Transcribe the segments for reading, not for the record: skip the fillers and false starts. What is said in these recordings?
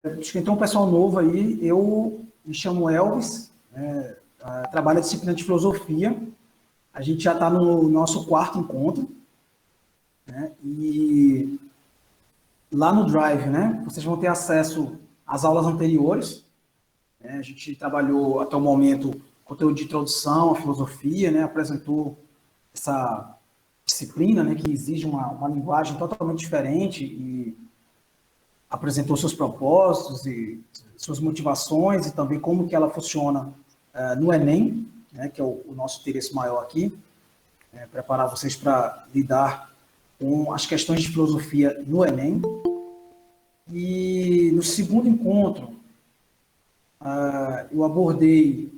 Acho que entrou um pessoal novo aí. Eu me chamo Elvis, trabalho na disciplina de filosofia. A gente já está no nosso quarto encontro, né? E lá no Drive, né, vocês vão ter acesso às aulas anteriores. Né? A gente trabalhou até o momento conteúdo de introdução à filosofia, né? Apresentou essa disciplina, né, que exige uma linguagem totalmente diferente e apresentou seus propósitos e suas motivações e também como que ela funciona no Enem, né, que é o nosso interesse maior aqui, preparar vocês para lidar com as questões de filosofia no Enem. E no segundo encontro, eu abordei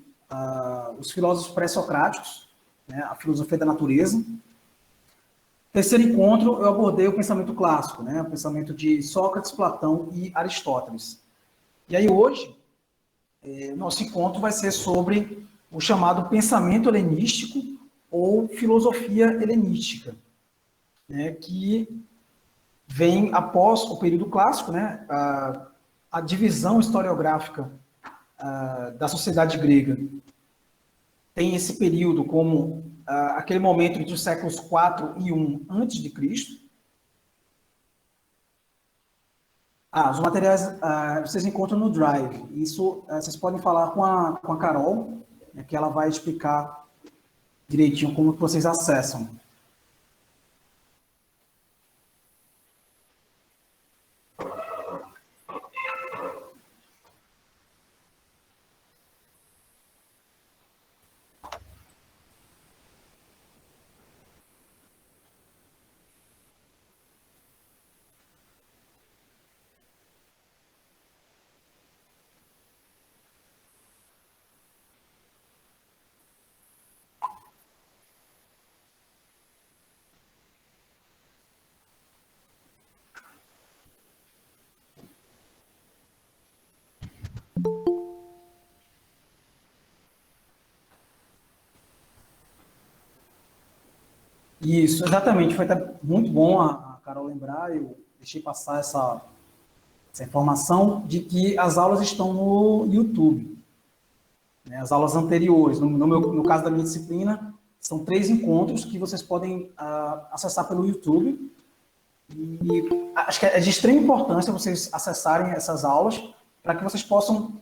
os filósofos pré-socráticos, né, a filosofia da natureza. Terceiro encontro, eu abordei o pensamento clássico, né, o pensamento de Sócrates, Platão e Aristóteles. E aí hoje, nosso encontro vai ser sobre o chamado pensamento helenístico ou filosofia helenística, né, que vem após o período clássico, né, a divisão historiográfica da sociedade grega tem esse período como aquele momento entre os séculos 4 e 1 antes de Cristo. Os materiais vocês encontram no Drive. Isso vocês podem falar com a Carol, né, que ela vai explicar direitinho como que vocês acessam. Isso, exatamente. Foi até muito bom a Carol lembrar, eu deixei passar essa informação de que as aulas estão no YouTube. Né? As aulas anteriores, no caso da minha disciplina, são 3 encontros que vocês podem acessar pelo YouTube. E acho que é de extrema importância vocês acessarem essas aulas para que vocês possam,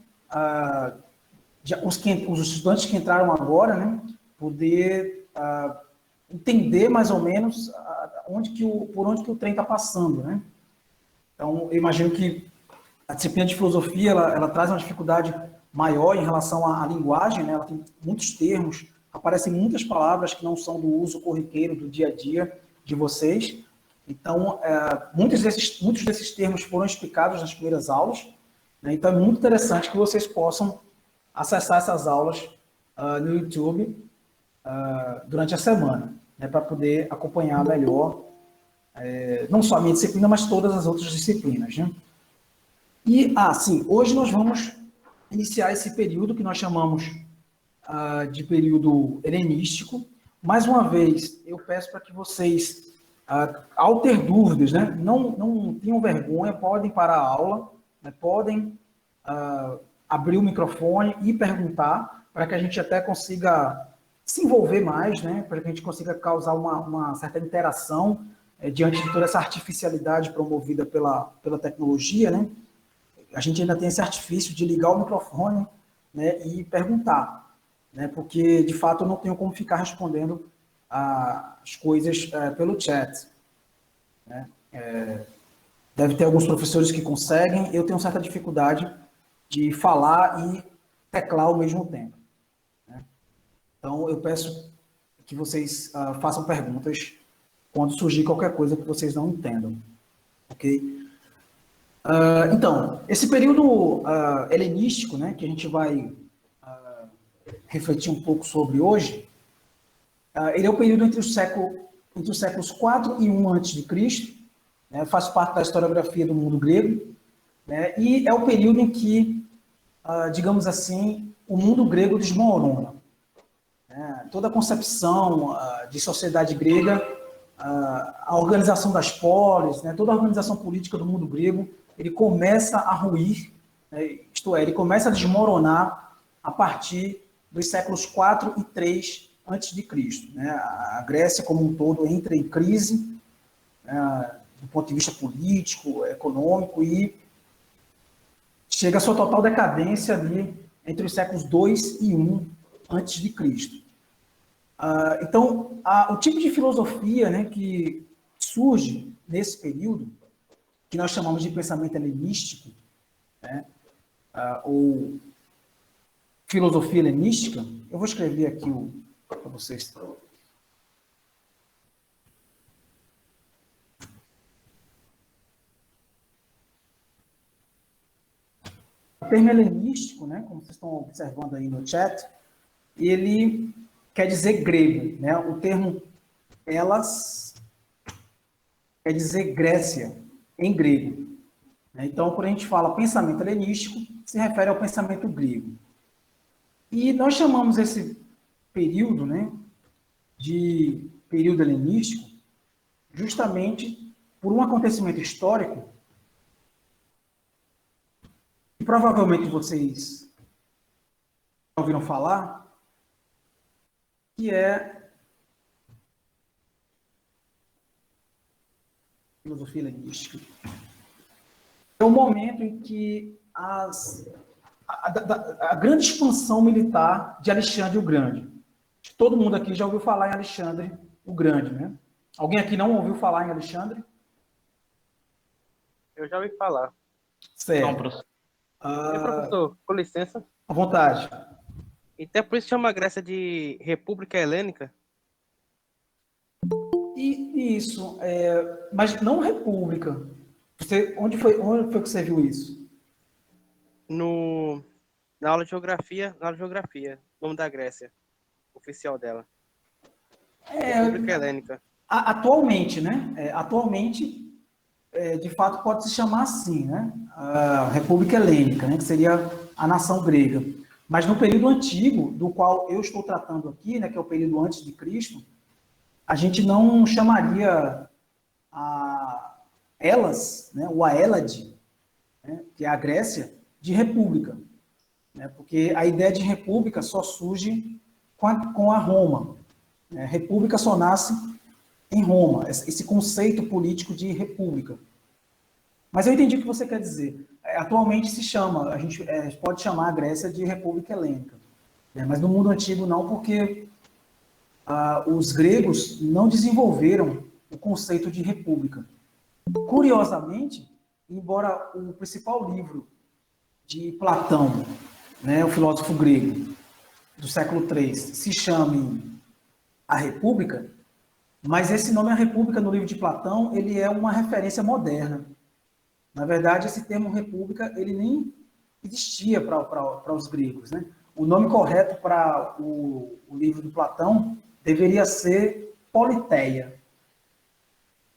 os estudantes que entraram agora, né, poder entender mais ou menos por onde que o trem está passando, né? Então, eu imagino que a disciplina de filosofia ela traz uma dificuldade maior em relação à linguagem, né? Ela tem muitos termos, aparecem muitas palavras que não são do uso corriqueiro do dia a dia de vocês. Então, muitos desses termos foram explicados nas primeiras aulas, né? Então, é muito interessante que vocês possam acessar essas aulas no YouTube durante a semana, né? Para poder acompanhar melhor, não só a minha disciplina, mas todas as outras disciplinas, né? E, sim, hoje nós vamos iniciar esse período que nós chamamos de período helenístico. Mais uma vez, eu peço para que vocês, ao ter dúvidas, né, não tenham vergonha, podem parar a aula, né, podem abrir o microfone e perguntar, para que a gente até consiga se envolver mais, né, para que a gente consiga causar uma certa interação diante de toda essa artificialidade promovida pela tecnologia, né? A gente ainda tem esse artifício de ligar o microfone, né, e perguntar, né, porque, de fato, eu não tenho como ficar respondendo as coisas pelo chat. Né? Deve ter alguns professores que conseguem, eu tenho certa dificuldade de falar e teclar ao mesmo tempo. Né? Então, eu peço que vocês façam perguntas quando surgir qualquer coisa que vocês não entendam. Ok? Então, esse período helenístico, né, que a gente vai refletir um pouco sobre hoje, ele é o período entre os séculos 4 e 1 a.C., né, faz parte da historiografia do mundo grego, né, e é o período em que, digamos assim, o mundo grego desmorona. Né, toda a concepção de sociedade grega, a organização das polis, né, toda a organização política do mundo grego, ele começa a ruir, né, isto é, ele começa a desmoronar a partir dos séculos 4 e 3 antes de Cristo. Né? A Grécia, como um todo, entra em crise, né, do ponto de vista político, econômico, e chega à sua total decadência ali entre os séculos 2 e 1 antes de Cristo. Então, o tipo de filosofia, né, que surge nesse período, que nós chamamos de pensamento helenístico, né, ou filosofia helenística, eu vou escrever aqui para vocês. O termo helenístico, né, como vocês estão observando aí no chat, ele quer dizer grego, né? O termo elas quer dizer Grécia, em grego. Então, quando a gente fala pensamento helenístico, se refere ao pensamento grego. E nós chamamos esse período, né, de período helenístico, justamente por um acontecimento histórico que provavelmente vocês ouviram falar, que é filosofia helenística. É o momento em que a grande expansão militar de Alexandre o Grande. Todo mundo aqui já ouviu falar em Alexandre o Grande, né? Alguém aqui não ouviu falar em Alexandre? Eu já ouvi falar. Certo. Não, professor. Professor, com licença. À vontade. Então, por isso chama a Grécia de República Helênica? Isso, mas não república. Onde foi que você viu isso? Na aula de geografia, nome da Grécia, oficial dela. República Helênica. Atualmente, né? Atualmente, de fato, pode se chamar assim, né? A República Helênica, né? Que seria a nação grega. Mas no período antigo, do qual eu estou tratando aqui, né? Que é o período antes de Cristo, a gente não chamaria elas, né? O Aélade, né? Que é a Grécia, de república. Né? Porque a ideia de república só surge com a Roma. Né? República só nasce em Roma, esse conceito político de república. Mas eu entendi o que você quer dizer. Atualmente se chama, a gente pode chamar a Grécia de República Helênica. Né? Mas no mundo antigo não, porque os gregos não desenvolveram o conceito de república. Curiosamente, embora o principal livro de Platão, né, o filósofo grego do século III, se chame A República, mas esse nome A República no livro de Platão, ele é uma referência moderna. Na verdade, esse termo república, ele nem existia para os gregos. Né? O nome correto para o livro do Platão deveria ser Politeia.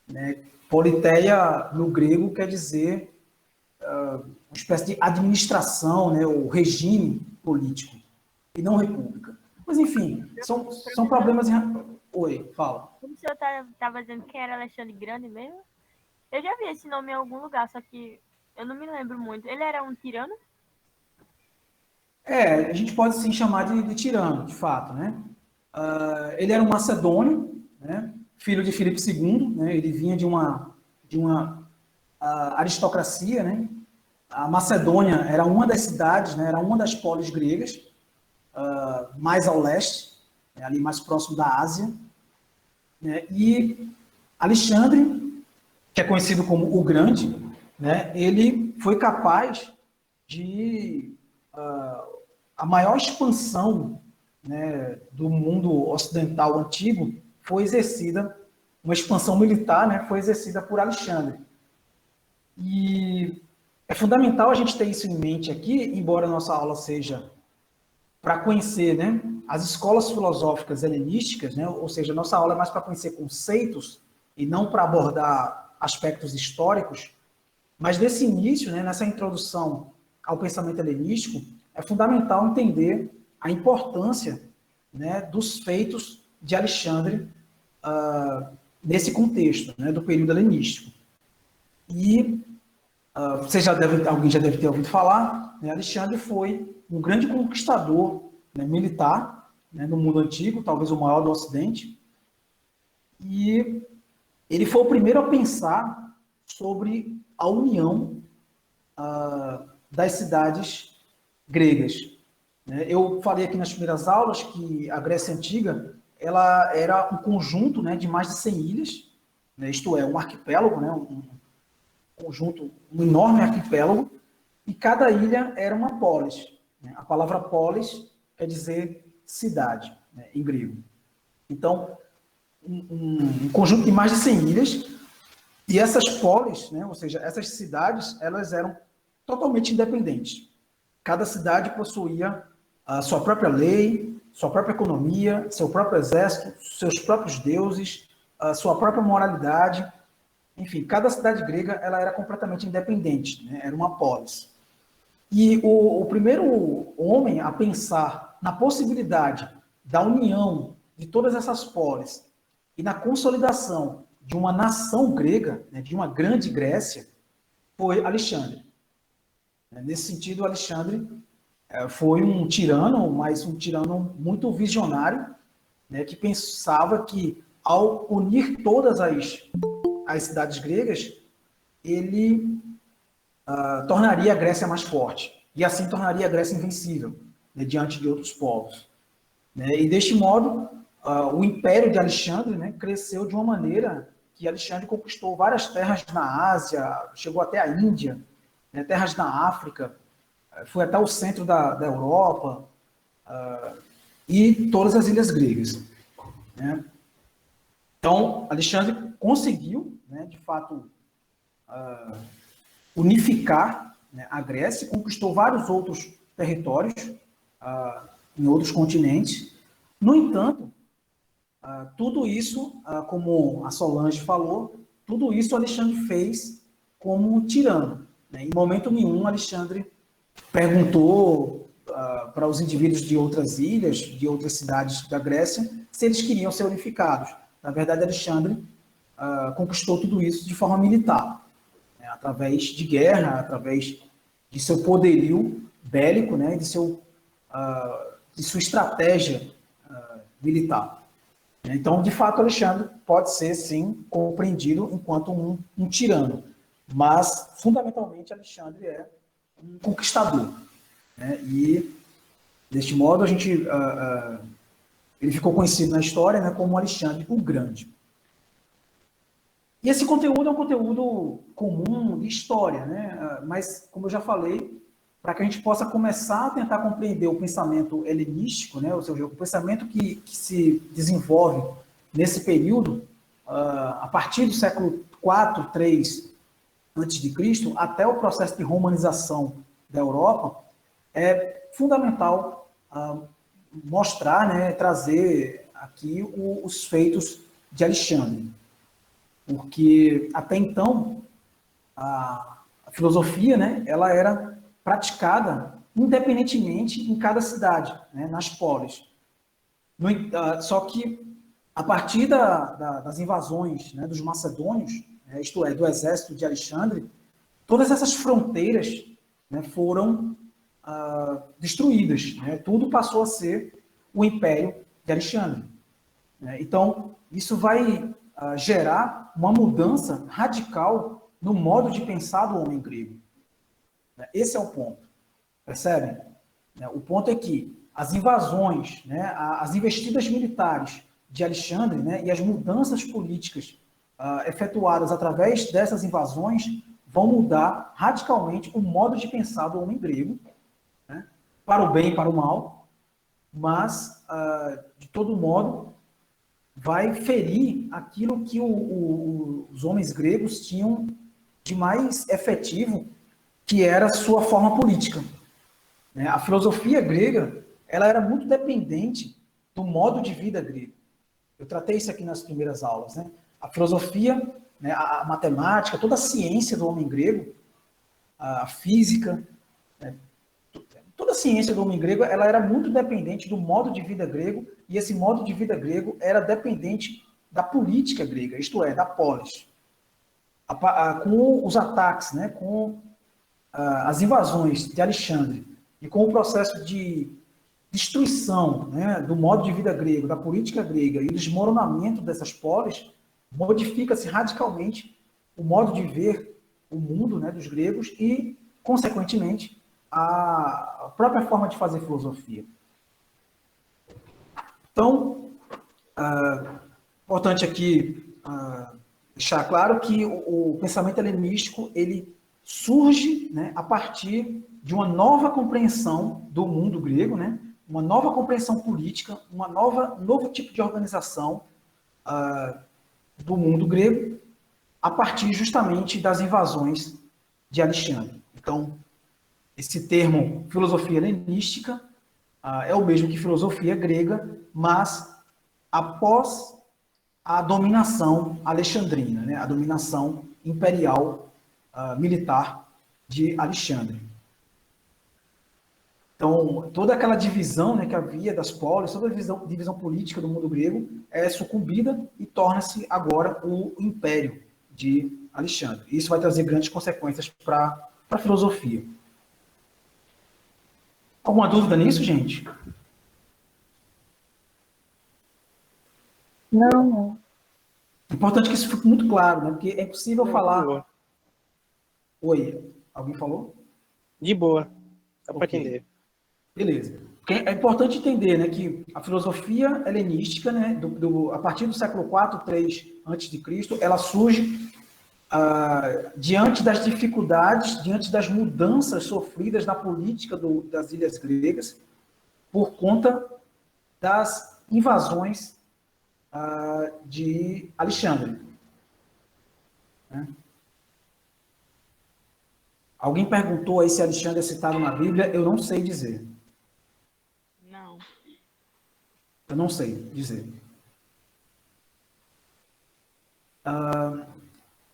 Né? Politeia, no grego, quer dizer uma espécie de administração, né, ou regime político, e não república. Mas, enfim, são problemas... Oi, fala. Como o senhor estava dizendo quem era Alexandre Grande mesmo? Eu já vi esse nome em algum lugar, só que eu não me lembro muito. Ele era um tirano? A gente pode sim chamar de tirano, de fato, né? Ele era um macedônio, né? Filho de Filipe II, né? Ele vinha de uma aristocracia, né? A Macedônia era uma das cidades, né? Era uma das polis gregas, mais ao leste, né? Ali mais próximo da Ásia, né? E Alexandre, que é conhecido como o Grande, né? Ele foi capaz de a maior expansão, né, do mundo ocidental antigo foi exercida, uma expansão militar, né, foi exercida por Alexandre. E é fundamental a gente ter isso em mente aqui, embora a nossa aula seja para conhecer, né, as escolas filosóficas helenísticas, né, ou seja, a nossa aula é mais para conhecer conceitos e não para abordar aspectos históricos, mas nesse início, né, nessa introdução ao pensamento helenístico, é fundamental entender a importância, né, dos feitos de Alexandre nesse contexto, né, do período helenístico. E alguém já deve ter ouvido falar, né, Alexandre foi um grande conquistador, né, militar, né, no mundo antigo, talvez o maior do Ocidente, e ele foi o primeiro a pensar sobre a união das cidades gregas. Eu falei aqui nas primeiras aulas que a Grécia Antiga ela era um conjunto, né, de mais de 100 ilhas, né, isto é, um arquipélago, né, um conjunto, um enorme arquipélago, e cada ilha era uma polis. Né? A palavra polis quer dizer cidade, né, em grego. Então, um conjunto de mais de 100 ilhas, e essas polis, né, ou seja, essas cidades, elas eram totalmente independentes. Cada cidade possuía a sua própria lei, sua própria economia, seu próprio exército, seus próprios deuses, a sua própria moralidade. Enfim, cada cidade grega ela era completamente independente, né? Era uma polis. E o primeiro homem a pensar na possibilidade da união de todas essas polis e na consolidação de uma nação grega, né, de uma grande Grécia, foi Alexandre. Nesse sentido, Alexandre foi um tirano, mas um tirano muito visionário, né, que pensava que, ao unir todas as cidades gregas, ele tornaria a Grécia mais forte, e assim tornaria a Grécia invencível, né, diante de outros povos. Né? E, deste modo, o Império de Alexandre, né, cresceu de uma maneira que Alexandre conquistou várias terras na Ásia, chegou até a Índia, né, terras na África, foi até o centro da Europa, e todas as ilhas gregas. Né? Então, Alexandre conseguiu, né, de fato, unificar, né, a Grécia, conquistou vários outros territórios em outros continentes. No entanto, tudo isso, como a Solange falou, tudo isso Alexandre fez como tirano. Né? Em momento nenhum, Alexandre perguntou para os indivíduos de outras ilhas, de outras cidades da Grécia, se eles queriam ser unificados. Na verdade, Alexandre conquistou tudo isso de forma militar, né? Através de guerra, através de seu poderio bélico, né? de sua estratégia militar. Então, de fato, Alexandre pode ser, sim, compreendido enquanto um tirano, mas, fundamentalmente, Alexandre é um conquistador. Né? E, deste modo, ele ficou conhecido na história, né, como Alexandre o Grande. E esse conteúdo é um conteúdo comum de história, né? Mas, como eu já falei, para que a gente possa começar a tentar compreender o pensamento helenístico, né? Ou seja, o pensamento que se desenvolve nesse período, a partir do século IV, III a.C., até o processo de romanização da Europa, é fundamental mostrar, né, trazer aqui os feitos de Alexandre. Porque, até então, a filosofia, né, ela era praticada independentemente em cada cidade, né, nas polis. Só que, a partir das invasões, né, dos macedônios, né, isto é, do exército de Alexandre, todas essas fronteiras, né, foram destruídas. Né? Tudo passou a ser o Império de Alexandre. Né? Então, isso vai gerar uma mudança radical no modo de pensar do homem grego. Esse é o ponto. Percebem? O ponto é que as invasões, né, as investidas militares de Alexandre, né, e as mudanças políticas efetuadas através dessas invasões vão mudar radicalmente o modo de pensar do homem grego, né, para o bem e para o mal, mas, de todo modo, vai ferir aquilo que os homens gregos tinham de mais efetivo, que era a sua forma política. Né? A filosofia grega ela era muito dependente do modo de vida grego. Eu tratei isso aqui nas primeiras aulas. Né? A filosofia, né, a matemática, toda a ciência do homem grego, a física, né, toda a ciência do homem grego ela era muito dependente do modo de vida grego, e esse modo de vida grego era dependente da política grega, isto é, da polis. com os ataques, né, com as invasões de Alexandre e com o processo de destruição, né, do modo de vida grego, da política grega e o desmoronamento dessas polis, modifica-se radicalmente o modo de ver o mundo, né, dos gregos e, consequentemente, a própria forma de fazer filosofia. Então, importante aqui deixar claro que o pensamento helenístico ele surge, né, a partir de uma nova compreensão do mundo grego, né, uma nova compreensão política, novo tipo de organização do mundo grego, a partir justamente das invasões de Alexandre. Então, esse termo filosofia helenística é o mesmo que filosofia grega, mas após a dominação alexandrina, né, a dominação imperial militar de Alexandre. Então, toda aquela divisão, né, que havia das polis, toda a divisão política do mundo grego é sucumbida e torna-se agora o império de Alexandre. Isso vai trazer grandes consequências para a filosofia. Alguma dúvida nisso, gente? Não. É importante que isso fique muito claro, né? Porque é impossível falar... Boa. Oi, alguém falou? De boa. Dá para Ok. entender. Beleza. Porque é importante entender, né, que a filosofia helenística, né, a partir do século IV, III a.C., ela surge diante das dificuldades, diante das mudanças sofridas na política das ilhas gregas, por conta das invasões de Alexandre. Né? Alguém perguntou aí se Alexandre é citado na Bíblia, eu não sei dizer. Não. Eu não sei dizer.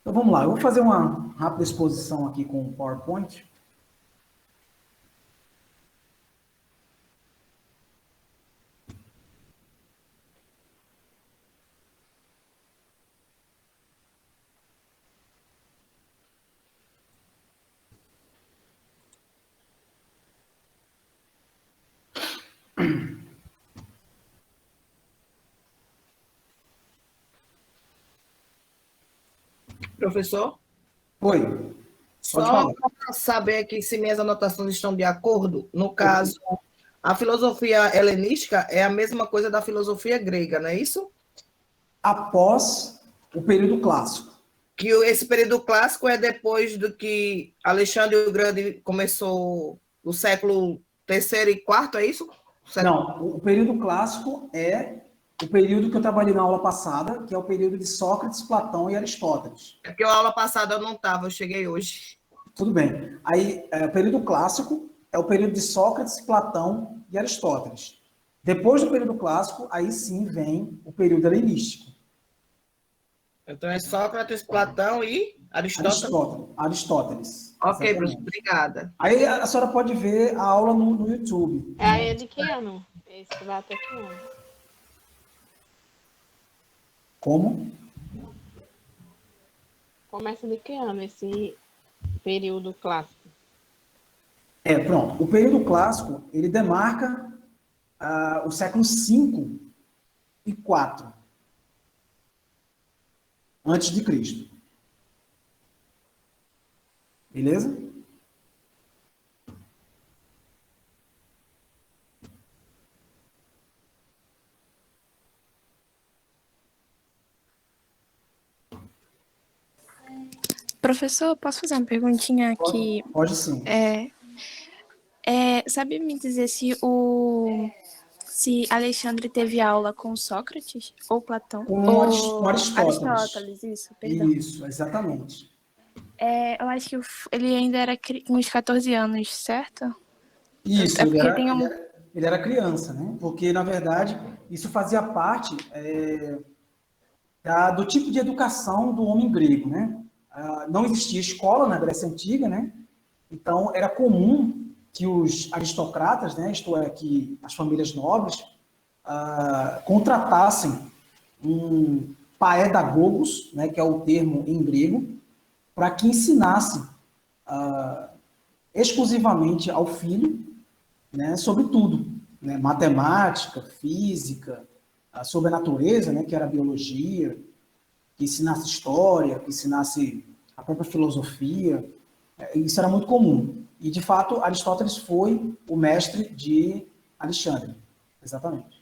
Então vamos lá, eu vou fazer uma rápida exposição aqui com o PowerPoint. Professor, Oi, pode só falar. para saber aqui se minhas anotações estão de acordo, no caso, a filosofia helenística é a mesma coisa da filosofia grega, não é isso? Após o período clássico. Que esse período clássico é depois do que Alexandre o Grande começou o século III e IV, é isso? Não, o período clássico é o período que eu trabalhei na aula passada, que é o período de Sócrates, Platão e Aristóteles. É porque a aula passada eu não estava, eu cheguei hoje. Tudo bem. Aí, o período clássico é o período de Sócrates, Platão e Aristóteles. Depois do período clássico, aí sim vem o período helenístico. Então é Sócrates, Platão e Aristóteles. Ok, Exatamente. professor, obrigada. Aí a senhora pode ver a aula no YouTube. É de que ano? Esse vai até que ano? Como? Começa de que ano esse período clássico? Pronto. O período clássico, ele demarca o século V e IV antes de Cristo. Beleza? Professor, posso fazer uma perguntinha aqui? Pode sim. Sabe me dizer se Alexandre teve aula com Sócrates ou Platão? Com ou Aristóteles. Aristóteles, isso, perdão. Isso, exatamente. Eu acho que ele ainda era com uns 14 anos, certo? Isso, É porque ele era criança, né? Porque, na verdade, isso fazia parte do tipo de educação do homem grego, né? Não existia escola na Grécia Antiga, né? Então, era comum que os aristocratas, né, isto é, que as famílias nobres, contratassem um paedagogos, né, que é o termo em grego, para que ensinasse exclusivamente ao filho, né, sobre tudo, né, matemática, física, sobre a natureza, né, que era a biologia, que ensinasse história, que ensinasse a própria filosofia. Isso era muito comum. E, de fato, Aristóteles foi o mestre de Alexandre. Exatamente.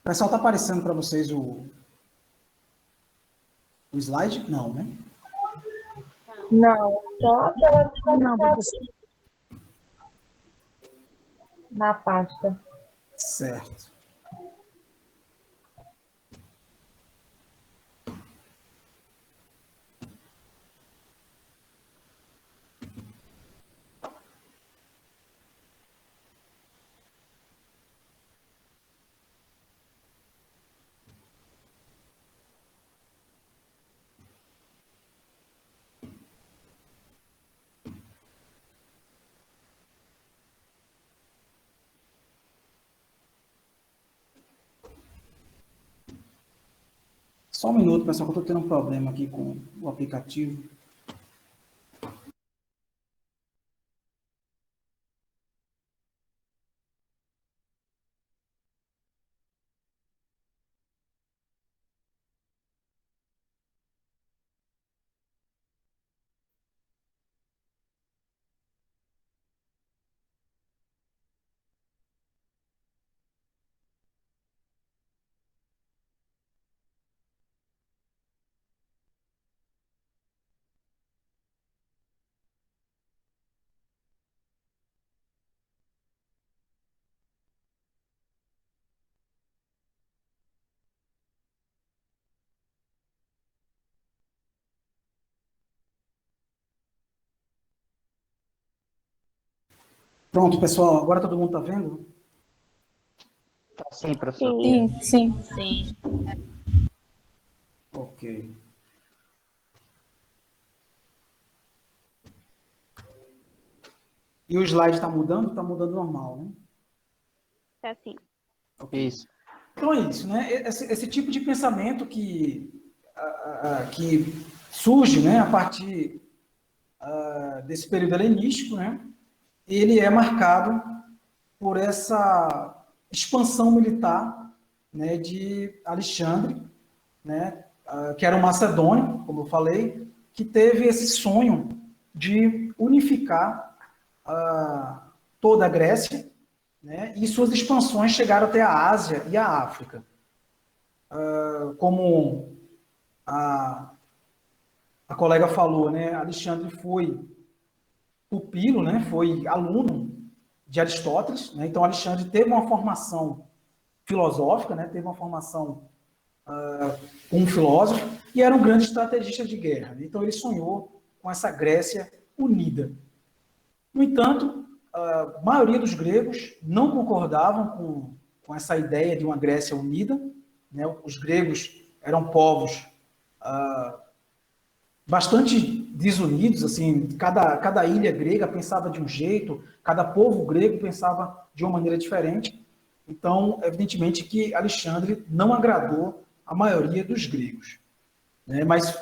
Pessoal, está aparecendo para vocês o slide? Não, né? Não, só aquela Não, professor. na pasta. Certo. Só um minuto, pessoal, que eu estou tendo um problema aqui com o aplicativo. Pronto, pessoal, agora todo mundo está vendo? Sim, professor. Sim, sim. Sim. Ok. E o slide está mudando? Está mudando normal, né? É assim. Ok. Isso. Então é isso, né? Esse tipo de pensamento que surge, né, a partir desse período helenístico, né? Ele é marcado por essa expansão militar, né, de Alexandre, né, que era um macedônio, como eu falei, que teve esse sonho de unificar toda a Grécia, né, e suas expansões chegaram até a Ásia e a África. Como a colega falou, né, Alexandre foi pupilo, né, foi aluno de Aristóteles, né, então Alexandre teve uma formação filosófica, né, teve uma formação como filósofo, e era um grande estrategista de guerra. Então ele sonhou com essa Grécia unida. No entanto, a maioria dos gregos não concordavam com essa ideia de uma Grécia unida, né? Os gregos eram povos bastante desunidos, assim, cada ilha grega pensava de um jeito, cada povo grego pensava de uma maneira diferente. Então, evidentemente que Alexandre não agradou a maioria dos gregos, né? Mas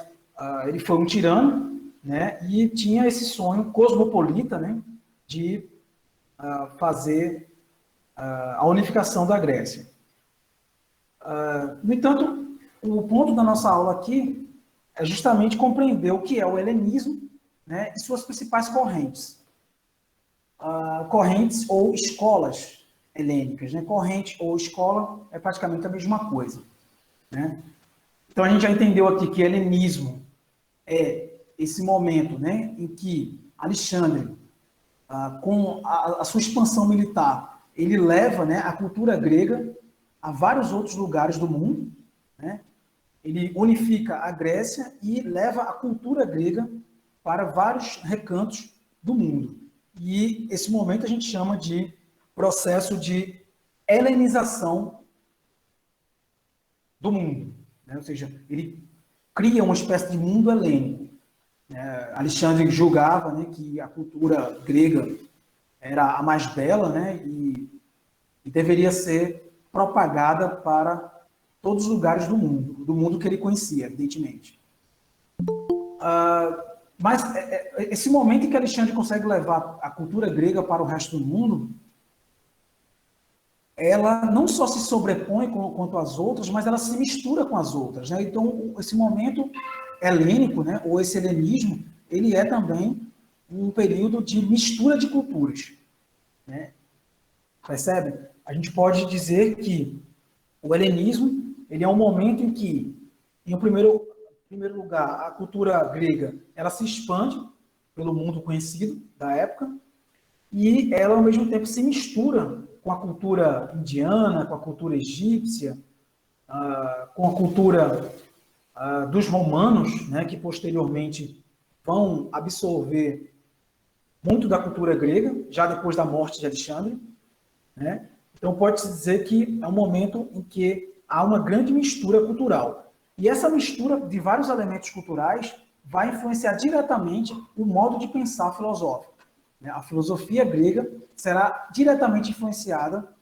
ele foi um tirano, né? E tinha esse sonho cosmopolita, né, de fazer a unificação da Grécia. No entanto, o ponto da nossa aula aqui é justamente compreender o que é o helenismo, né, e suas principais correntes. Correntes ou escolas helênicas, né? Corrente ou escola é praticamente a mesma coisa, né? Então a gente já entendeu aqui que helenismo é esse momento, né, em que Alexandre, com a sua expansão militar, ele leva, né, a cultura grega a vários outros lugares do mundo, né? Ele unifica a Grécia e leva a cultura grega para vários recantos do mundo. E esse momento a gente chama de processo de helenização do mundo, né? Ou seja, ele cria uma espécie de mundo helênico. Alexandre julgava, né, que a cultura grega era a mais bela, né, e deveria ser propagada para todos os lugares do mundo que ele conhecia, evidentemente. Mas esse momento em que Alexandre consegue levar a cultura grega para o resto do mundo, ela não só se sobrepõe quanto às outras, mas ela se mistura com as outras, né? Então, esse momento helênico, né, ou esse helenismo, ele é também um período de mistura de culturas, né? Percebe? A gente pode dizer que o helenismo, ele é um momento em que, em primeiro lugar, a cultura grega, ela se expande pelo mundo conhecido da época, e ela, ao mesmo tempo, se mistura com a cultura indiana, com a cultura egípcia, com a cultura dos romanos, né, que posteriormente vão absorver muito da cultura grega, já depois da morte de Alexandre, né? Então, pode-se dizer que é um momento em que há uma grande mistura cultural. E essa mistura de vários elementos culturais vai influenciar diretamente o modo de pensar filosófico. A filosofia grega será diretamente influenciada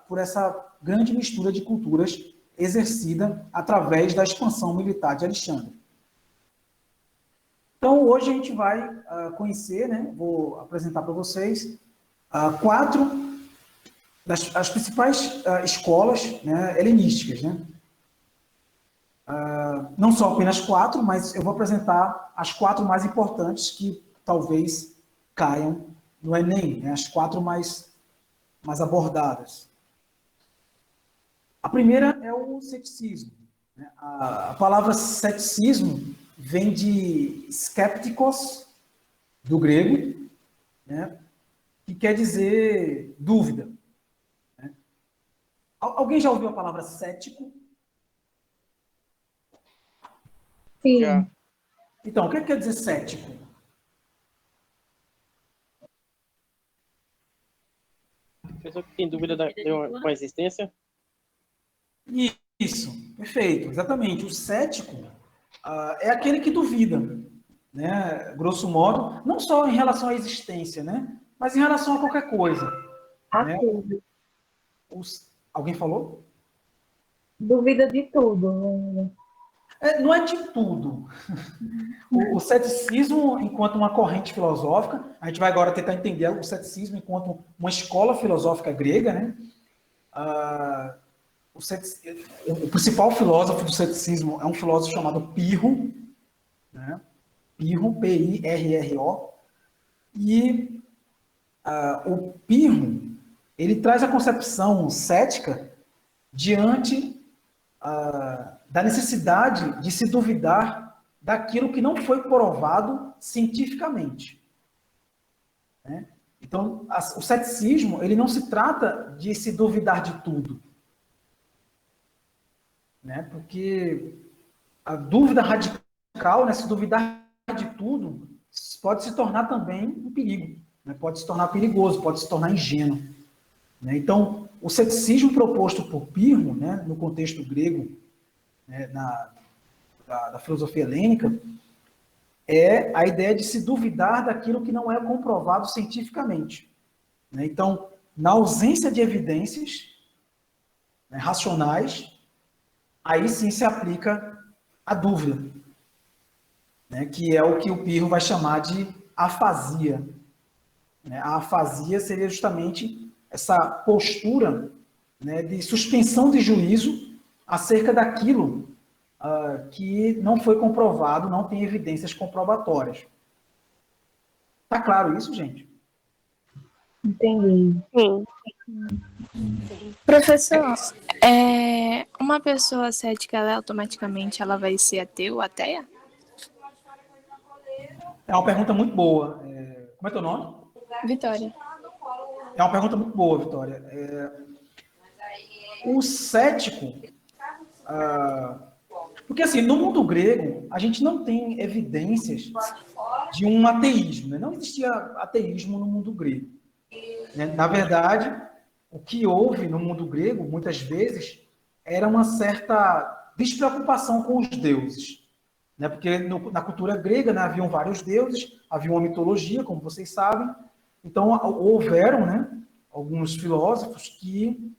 por essa grande mistura de culturas exercida através da expansão militar de Alexandre. Então, hoje a gente vai conhecer, né, vou apresentar para vocês, 4 das principais escolas, né, helenísticas, né? Não só apenas 4, mas eu vou apresentar as 4 mais importantes que talvez caiam no Enem, né? As 4 mais abordadas. A primeira é o ceticismo, né? A palavra ceticismo vem de skeptikos, do grego, né? Que quer dizer dúvida. Né? Alguém já ouviu a palavra cético? Sim. Já. Então, o que quer dizer cético? Pessoa que tem dúvida com a existência? Isso, perfeito, exatamente. O cético é aquele que duvida, né? Grosso modo, não só em relação à existência, né? Mas em relação a qualquer coisa. A Né? tudo. Alguém falou? Duvida de tudo. Não é de tudo. O ceticismo, enquanto uma corrente filosófica, a gente vai agora tentar entender o ceticismo enquanto uma escola filosófica grega, né? O principal filósofo do ceticismo é um filósofo chamado Pirro, né? Pirro, P-I-R-R-O, e o Pirro, ele traz a concepção cética diante da necessidade de se duvidar daquilo que não foi provado cientificamente. Né? Então, o ceticismo, ele não se trata de se duvidar de tudo. Né? Porque a dúvida radical, né, se duvidar de tudo, pode se tornar também um perigo. Né? Pode se tornar perigoso, pode se tornar ingênuo. Né? Então, o ceticismo proposto por Pirro, né, no contexto grego, né, da filosofia helênica, é a ideia de se duvidar daquilo que não é comprovado cientificamente. Né? Então, na ausência de evidências, né, racionais, aí sim se aplica a dúvida, né, que é o que o Pirro vai chamar de afasia. Né? A afasia seria justamente essa postura, né, de suspensão de juízo acerca daquilo que não foi comprovado, não tem evidências comprobatórias. Tá claro isso, gente? Entendi. Sim. Professor, uma pessoa cética, ela automaticamente ela vai ser ateu, ateia? É uma pergunta muito boa. Como é teu nome? Vitória. É uma pergunta muito boa, Vitória. O cético... porque, assim, no mundo grego, a gente não tem evidências de um ateísmo. Né? Não existia ateísmo no mundo grego. Né? Na verdade, o que houve no mundo grego, muitas vezes, era uma certa despreocupação com os deuses. Né? Porque na cultura grega, né, haviam vários deuses, havia uma mitologia, como vocês sabem. Então, houveram, né, alguns filósofos que,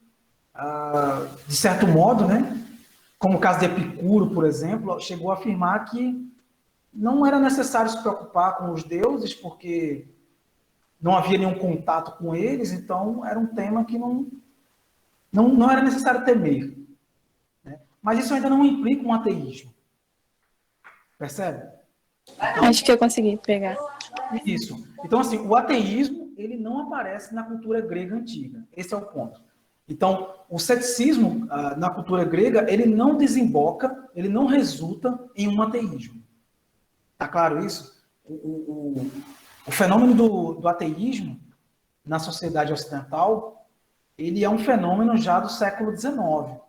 de certo modo, né, como o caso de Epicuro, por exemplo, chegou a afirmar que não era necessário se preocupar com os deuses, porque não havia nenhum contato com eles, então era um tema que não era necessário temer. Né? Mas isso ainda não implica um ateísmo. Percebe? Então, Acho que eu consegui pegar. isso. Então, assim, o ateísmo, ele não aparece na cultura grega antiga. Esse é o ponto. Então, o ceticismo na cultura grega, ele não desemboca, ele não resulta em um ateísmo. Tá claro isso? O fenômeno do ateísmo na sociedade ocidental, ele é um fenômeno já do século XIX. Ou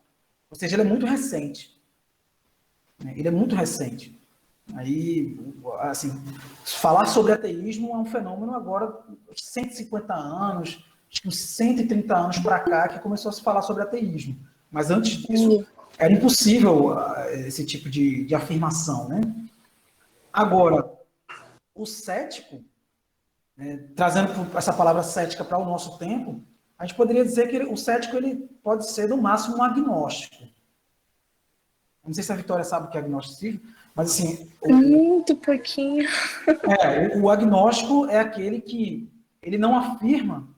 seja, ele é muito recente. Ele é muito recente. Aí, assim, falar sobre ateísmo é um fenômeno agora, 150 anos, acho que uns 130 anos para cá, que começou a se falar sobre ateísmo. Mas antes disso, era impossível esse tipo de afirmação, né? Agora, o cético, né, trazendo essa palavra cética para o nosso tempo, a gente poderia dizer que o cético ele pode ser, no máximo, um agnóstico. Não sei se a Vitória sabe o que é agnosticismo, mas assim... Muito pouquinho. O agnóstico é aquele que ele não afirma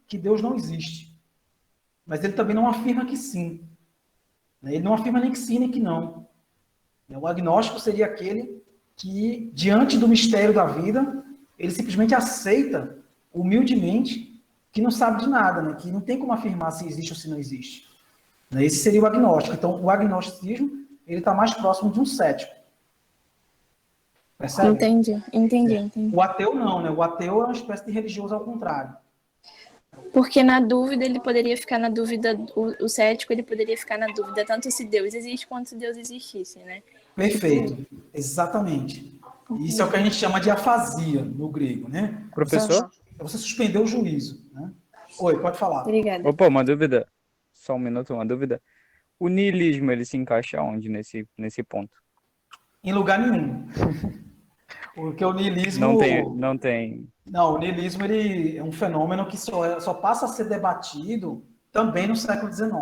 que Deus não existe. Mas ele também não afirma que sim. Ele não afirma nem que sim, nem que não. O agnóstico seria aquele que, diante do mistério da vida, ele simplesmente aceita, humildemente, que não sabe de nada, né? Que não tem como afirmar se existe ou se não existe. Esse seria o agnóstico. Então, o agnosticismo, ele está mais próximo de um cético. Percebe? Entendi. O ateu não, né? O ateu é uma espécie de religioso ao contrário. Porque na dúvida ele poderia ficar na dúvida, o cético ele poderia ficar na dúvida tanto se Deus existe quanto se Deus existisse, né? Perfeito, exatamente. Isso é o que a gente chama de afasia no grego, né? Professor? Você suspendeu o juízo, né? Oi, pode falar. Obrigada. Opa, uma dúvida. Só um minuto, uma dúvida. O niilismo, ele se encaixa onde nesse ponto? Em lugar nenhum. Porque o niilismo... Não tem. Não, o niilismo ele é um fenômeno que só passa a ser debatido também no século XIX.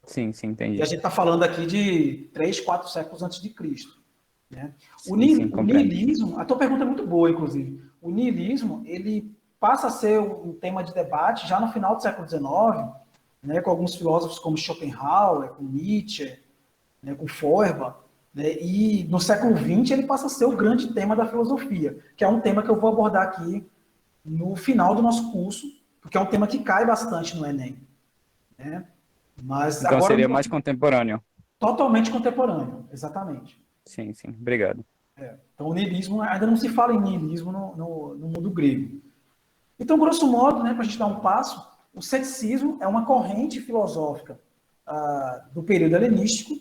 Sim, entendi. E a gente está falando aqui de 3, 4 séculos antes de Cristo. Né? O compreendo. niilismo, a tua pergunta é muito boa, inclusive. O niilismo, ele passa a ser um tema de debate já no final do século XIX, né, com alguns filósofos como Schopenhauer, com Nietzsche, né, com Feuerbach, né, e no século XX ele passa a ser o grande tema da filosofia, que é um tema que eu vou abordar aqui no final do nosso curso, porque é um tema que cai bastante no Enem. Né? Mas Então agora, seria mais contemporâneo. Totalmente contemporâneo, exatamente. Sim, obrigado. Então o niilismo, ainda não se fala em niilismo no mundo grego. Então, grosso modo, né, para a gente dar um passo, o ceticismo é uma corrente filosófica do período helenístico,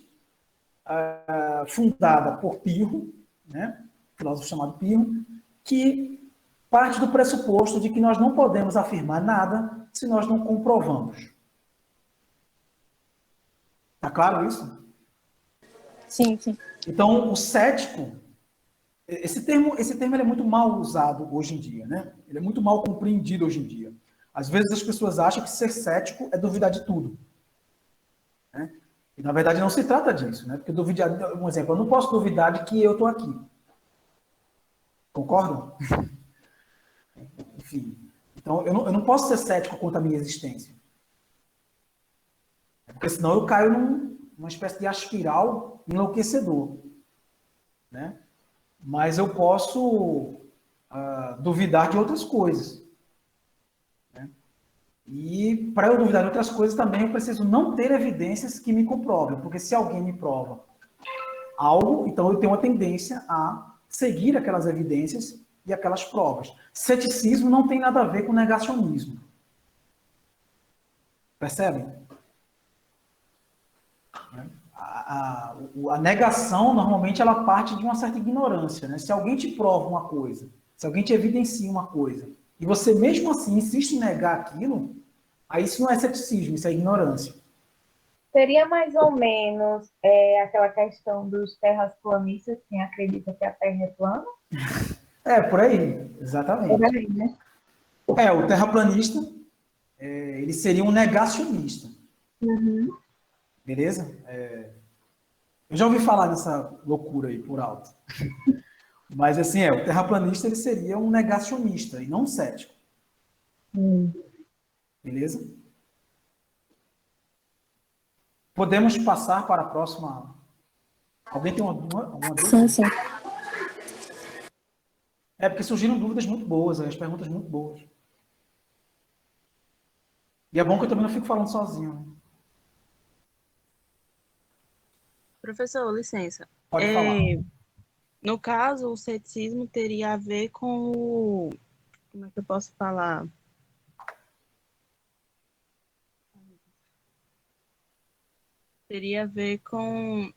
fundada por Pirro, né, filósofo chamado Pirro, que parte do pressuposto de que nós não podemos afirmar nada se nós não comprovamos. Está claro isso? Sim. Então, o cético, esse termo ele é muito mal usado hoje em dia, né? Ele é muito mal compreendido hoje em dia. Às vezes as pessoas acham que ser cético é duvidar de tudo. Né? E, na verdade, não se trata disso, né? Porque duvidar, um exemplo, eu não posso duvidar de que eu estou aqui. Concordam? Enfim. Então, eu não posso ser cético quanto à minha existência. Porque senão eu caio numa espécie de espiral enlouquecedor. Né? Mas eu posso duvidar de outras coisas. Né? E para eu duvidar de outras coisas também eu preciso não ter evidências que me comprovem, porque se alguém me prova algo, então eu tenho uma tendência a seguir aquelas evidências e aquelas provas. Ceticismo não tem nada a ver com negacionismo. Percebem? A negação, normalmente, ela parte de uma certa ignorância. Né? Se alguém te prova uma coisa, se alguém te evidencia uma coisa, e você mesmo assim insiste em negar aquilo, aí isso não é ceticismo, isso é ignorância. Seria mais ou menos aquela questão dos terraplanistas, quem acredita que a Terra é plana? Por aí, exatamente. Por aí, né? O terraplanista, ele seria um negacionista, Uhum. beleza? Eu já ouvi falar dessa loucura aí, por alto. Mas, assim, o terraplanista, ele seria um negacionista, e não um cético. Beleza? Podemos passar para a próxima. Alguém tem alguma dúvida? Sim, sim. Porque surgiram dúvidas muito boas, as perguntas muito boas. E é bom que eu também não fico falando sozinho. Né? Professor, licença. Pode falar. No caso, o ceticismo teria a ver com o... Como é que eu posso falar? Teria a ver com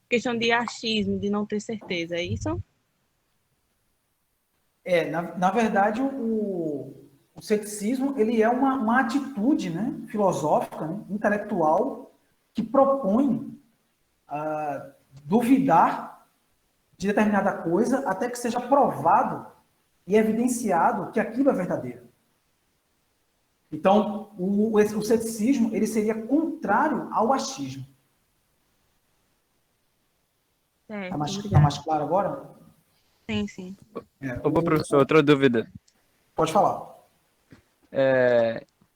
questão de achismo, de não ter certeza, é isso? Na verdade, o ceticismo ele é uma atitude, né, filosófica, né, intelectual, que propõe duvidar de determinada coisa até que seja provado e evidenciado que aquilo é verdadeiro. Então, o ceticismo ele seria contrário ao achismo. Tá mais claro agora? Sim, sim. Opa, professor, outra dúvida. Pode falar.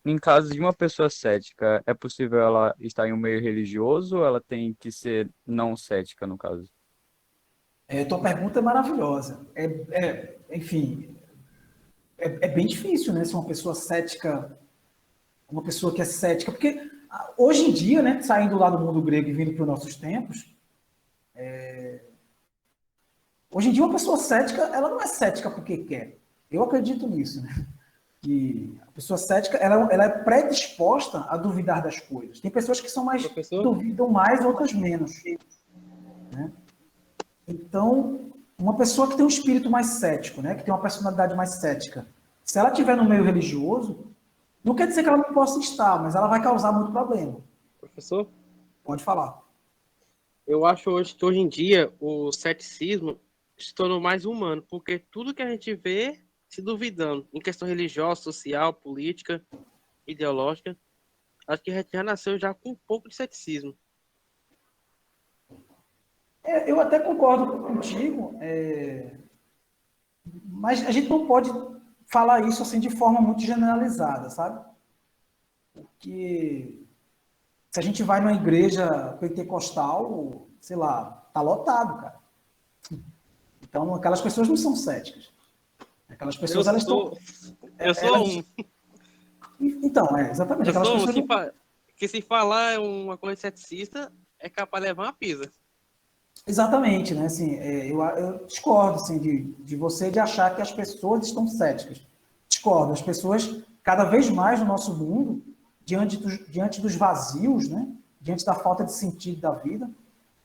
Em caso de uma pessoa cética, é possível ela estar em um meio religioso ou ela tem que ser não cética, no caso? Tua pergunta é maravilhosa. Enfim, é bem difícil, né? Se uma pessoa cética, uma pessoa que é cética, porque hoje em dia, né, saindo lá do mundo grego e vindo para os nossos tempos, hoje em dia uma pessoa cética, ela não é cética porque quer. Eu acredito nisso, né? Que a pessoa cética, ela é predisposta a duvidar das coisas. Tem pessoas que são mais, duvidam mais, outras menos. Né? Então, uma pessoa que tem um espírito mais cético, né, que tem uma personalidade mais cética, se ela estiver no meio religioso, não quer dizer que ela não possa estar, mas ela vai causar muito problema. Professor? Pode falar. Eu acho que hoje em dia o ceticismo se tornou mais humano, porque tudo que a gente vê se duvidando, em questão religiosa, social, política, ideológica, acho que a gente já nasceu já com um pouco de ceticismo. Eu até concordo contigo, mas a gente não pode falar isso assim de forma muito generalizada, sabe? Porque se a gente vai numa igreja pentecostal, sei lá, tá lotado, cara. Então, aquelas pessoas não são céticas. Aquelas pessoas, elas estão... Eu sou um. Então, exatamente. Eu Aquelas sou um pessoas... que se falar uma coisa ceticista, é capaz de levar uma pisa. Exatamente, né? Assim, eu discordo assim, de você de achar que as pessoas estão céticas. Discordo. As pessoas, cada vez mais no nosso mundo, diante dos vazios, né? Diante da falta de sentido da vida,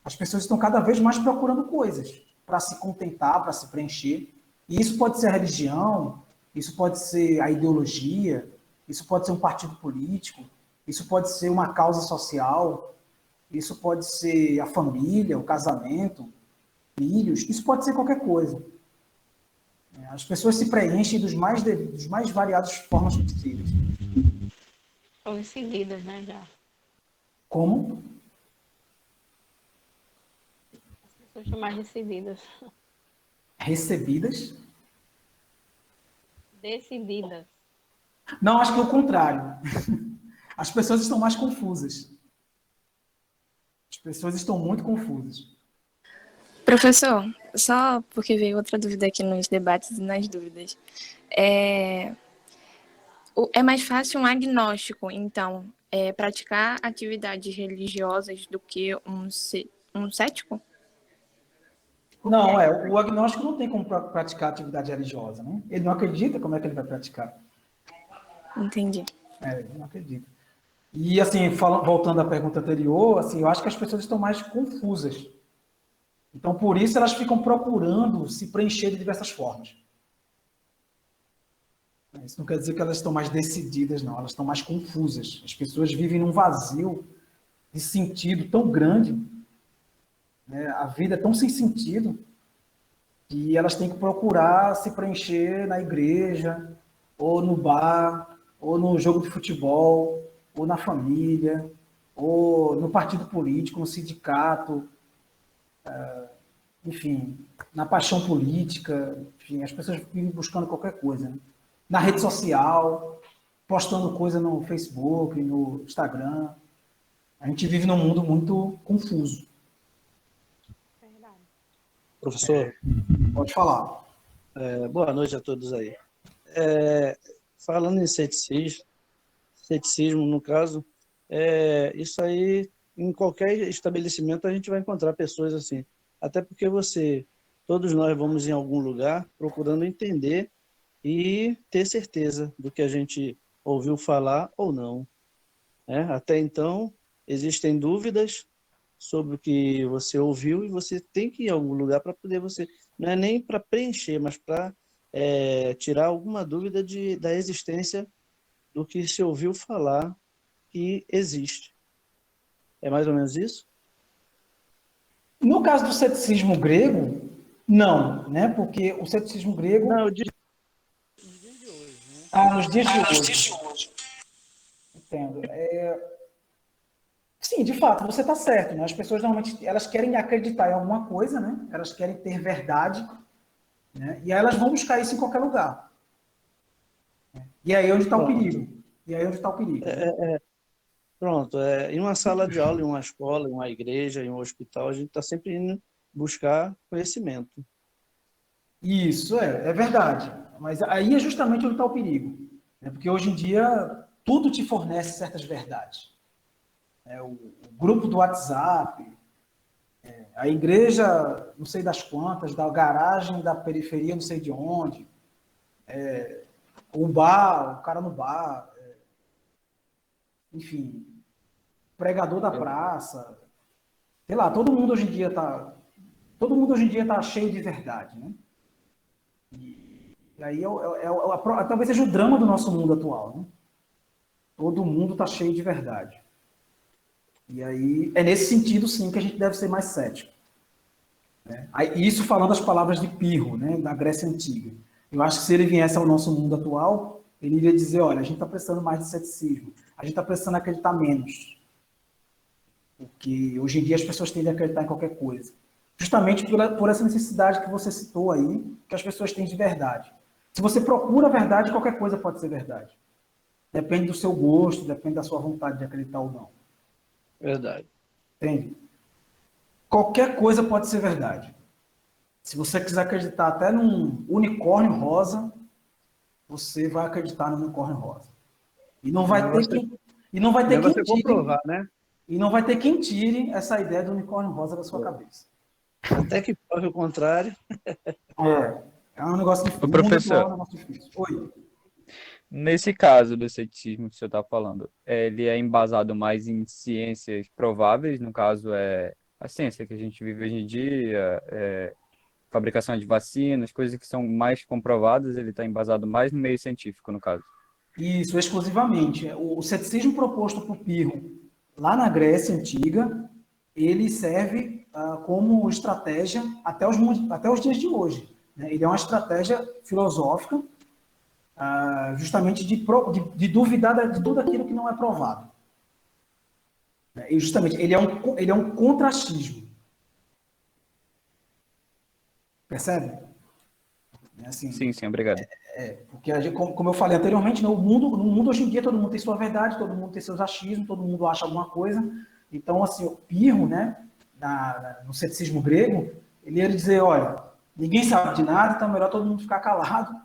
as pessoas estão cada vez mais procurando coisas para se contentar, para se preencher. E isso pode ser a religião, isso pode ser a ideologia, isso pode ser um partido político, isso pode ser uma causa social, isso pode ser a família, o casamento, filhos, isso pode ser qualquer coisa. As pessoas se preenchem dos mais variadas formas possíveis. São decididas, né, já. Como? As pessoas estão mais decididas. Recebidas? Decididas. Não, acho que é o contrário. As pessoas estão mais confusas. As pessoas estão muito confusas. Professor, só porque veio outra dúvida aqui nos debates e nas dúvidas. É mais fácil um agnóstico, então, praticar atividades religiosas do que um cético? Não, o agnóstico não tem como praticar atividade religiosa, né? Ele não acredita, como é que ele vai praticar? Entendi. Ele não acredita. E, assim, voltando à pergunta anterior, assim, eu acho que as pessoas estão mais confusas. Então, por isso, elas ficam procurando se preencher de diversas formas. Isso não quer dizer que elas estão mais decididas, não. Elas estão mais confusas. As pessoas vivem num vazio de sentido tão grande, né? A vida é tão sem sentido que elas têm que procurar se preencher na igreja, ou no bar, ou no jogo de futebol, ou na família, ou no partido político, no sindicato, enfim, na paixão política. Enfim, as pessoas vivem buscando qualquer coisa, né? Na rede social, postando coisa no Facebook, no Instagram. A gente vive num mundo muito confuso. Professor, Pode falar. boa noite a todos aí. Falando em ceticismo, no caso, isso aí, em qualquer estabelecimento, a gente vai encontrar pessoas assim. Até porque todos nós vamos em algum lugar procurando entender e ter certeza do que a gente ouviu falar ou não, né? Até então, existem dúvidas sobre o que você ouviu e você tem que ir em algum lugar para poder não é nem para preencher, mas para tirar alguma dúvida da existência do que se ouviu falar que existe. É mais ou menos isso? No caso do ceticismo grego, não, né? Porque o ceticismo grego... Não, eu digo nos dias de hoje. Entendo. Sim, de fato, você está certo, né? As pessoas normalmente elas querem acreditar em alguma coisa, né? Elas querem ter verdade, né? E aí elas vão buscar isso em qualquer lugar. E aí é onde está o perigo. Pronto, em uma sala de aula, em uma escola, em uma igreja, em um hospital, a gente está sempre indo buscar conhecimento. Isso, é verdade. Mas aí é justamente onde está o perigo. Né? Porque hoje em dia, tudo te fornece certas verdades. O grupo do WhatsApp, a igreja, não sei das quantas, da garagem, da periferia, não sei de onde, o bar, o cara no bar, enfim, pregador da praça, sei lá, todo mundo hoje em dia está cheio de verdade, né? E aí talvez seja o drama do nosso mundo atual, né? Todo mundo está cheio de verdade. E aí é nesse sentido, sim, que a gente deve ser mais cético. Né? Isso falando as palavras de Pirro, né, da Grécia Antiga. Eu acho que se ele viesse ao nosso mundo atual, ele iria dizer, olha, a gente está precisando mais de ceticismo, a gente está precisando acreditar menos. Porque hoje em dia as pessoas tendem a acreditar em qualquer coisa. Justamente por essa necessidade que você citou aí, que as pessoas têm de verdade. Se você procura a verdade, qualquer coisa pode ser verdade. Depende do seu gosto, depende da sua vontade de acreditar ou não. Verdade. Entende? Qualquer coisa pode ser verdade. Se você quiser acreditar até num unicórnio rosa, você vai acreditar no unicórnio rosa. E não vai ter quem tire, comprovar, né? E não vai ter quem tire essa ideia do unicórnio rosa da sua cabeça. Até que prove o contrário. É um negócio difícil. Ô, professor, É um negócio difícil. Oi. nesse caso do ceticismo que o senhor está falando, ele é embasado mais em ciências prováveis, no caso é a ciência que a gente vive hoje em dia, fabricação de vacinas, coisas que são mais comprovadas, ele está embasado mais no meio científico, no caso. Isso, exclusivamente. O ceticismo proposto por Pirro lá na Grécia Antiga, ele serve como estratégia até os dias de hoje. Né? Ele é uma estratégia filosófica justamente de duvidar de tudo aquilo que não é provado. E justamente, ele é um contrastismo. Percebe? Assim, Sim, obrigado. porque, como eu falei anteriormente, no mundo hoje em dia, todo mundo tem sua verdade, todo mundo tem seus achismos, todo mundo acha alguma coisa. Então, assim, o Pirro, né, no ceticismo grego, ele ia dizer, olha, ninguém sabe de nada, então é melhor todo mundo ficar calado,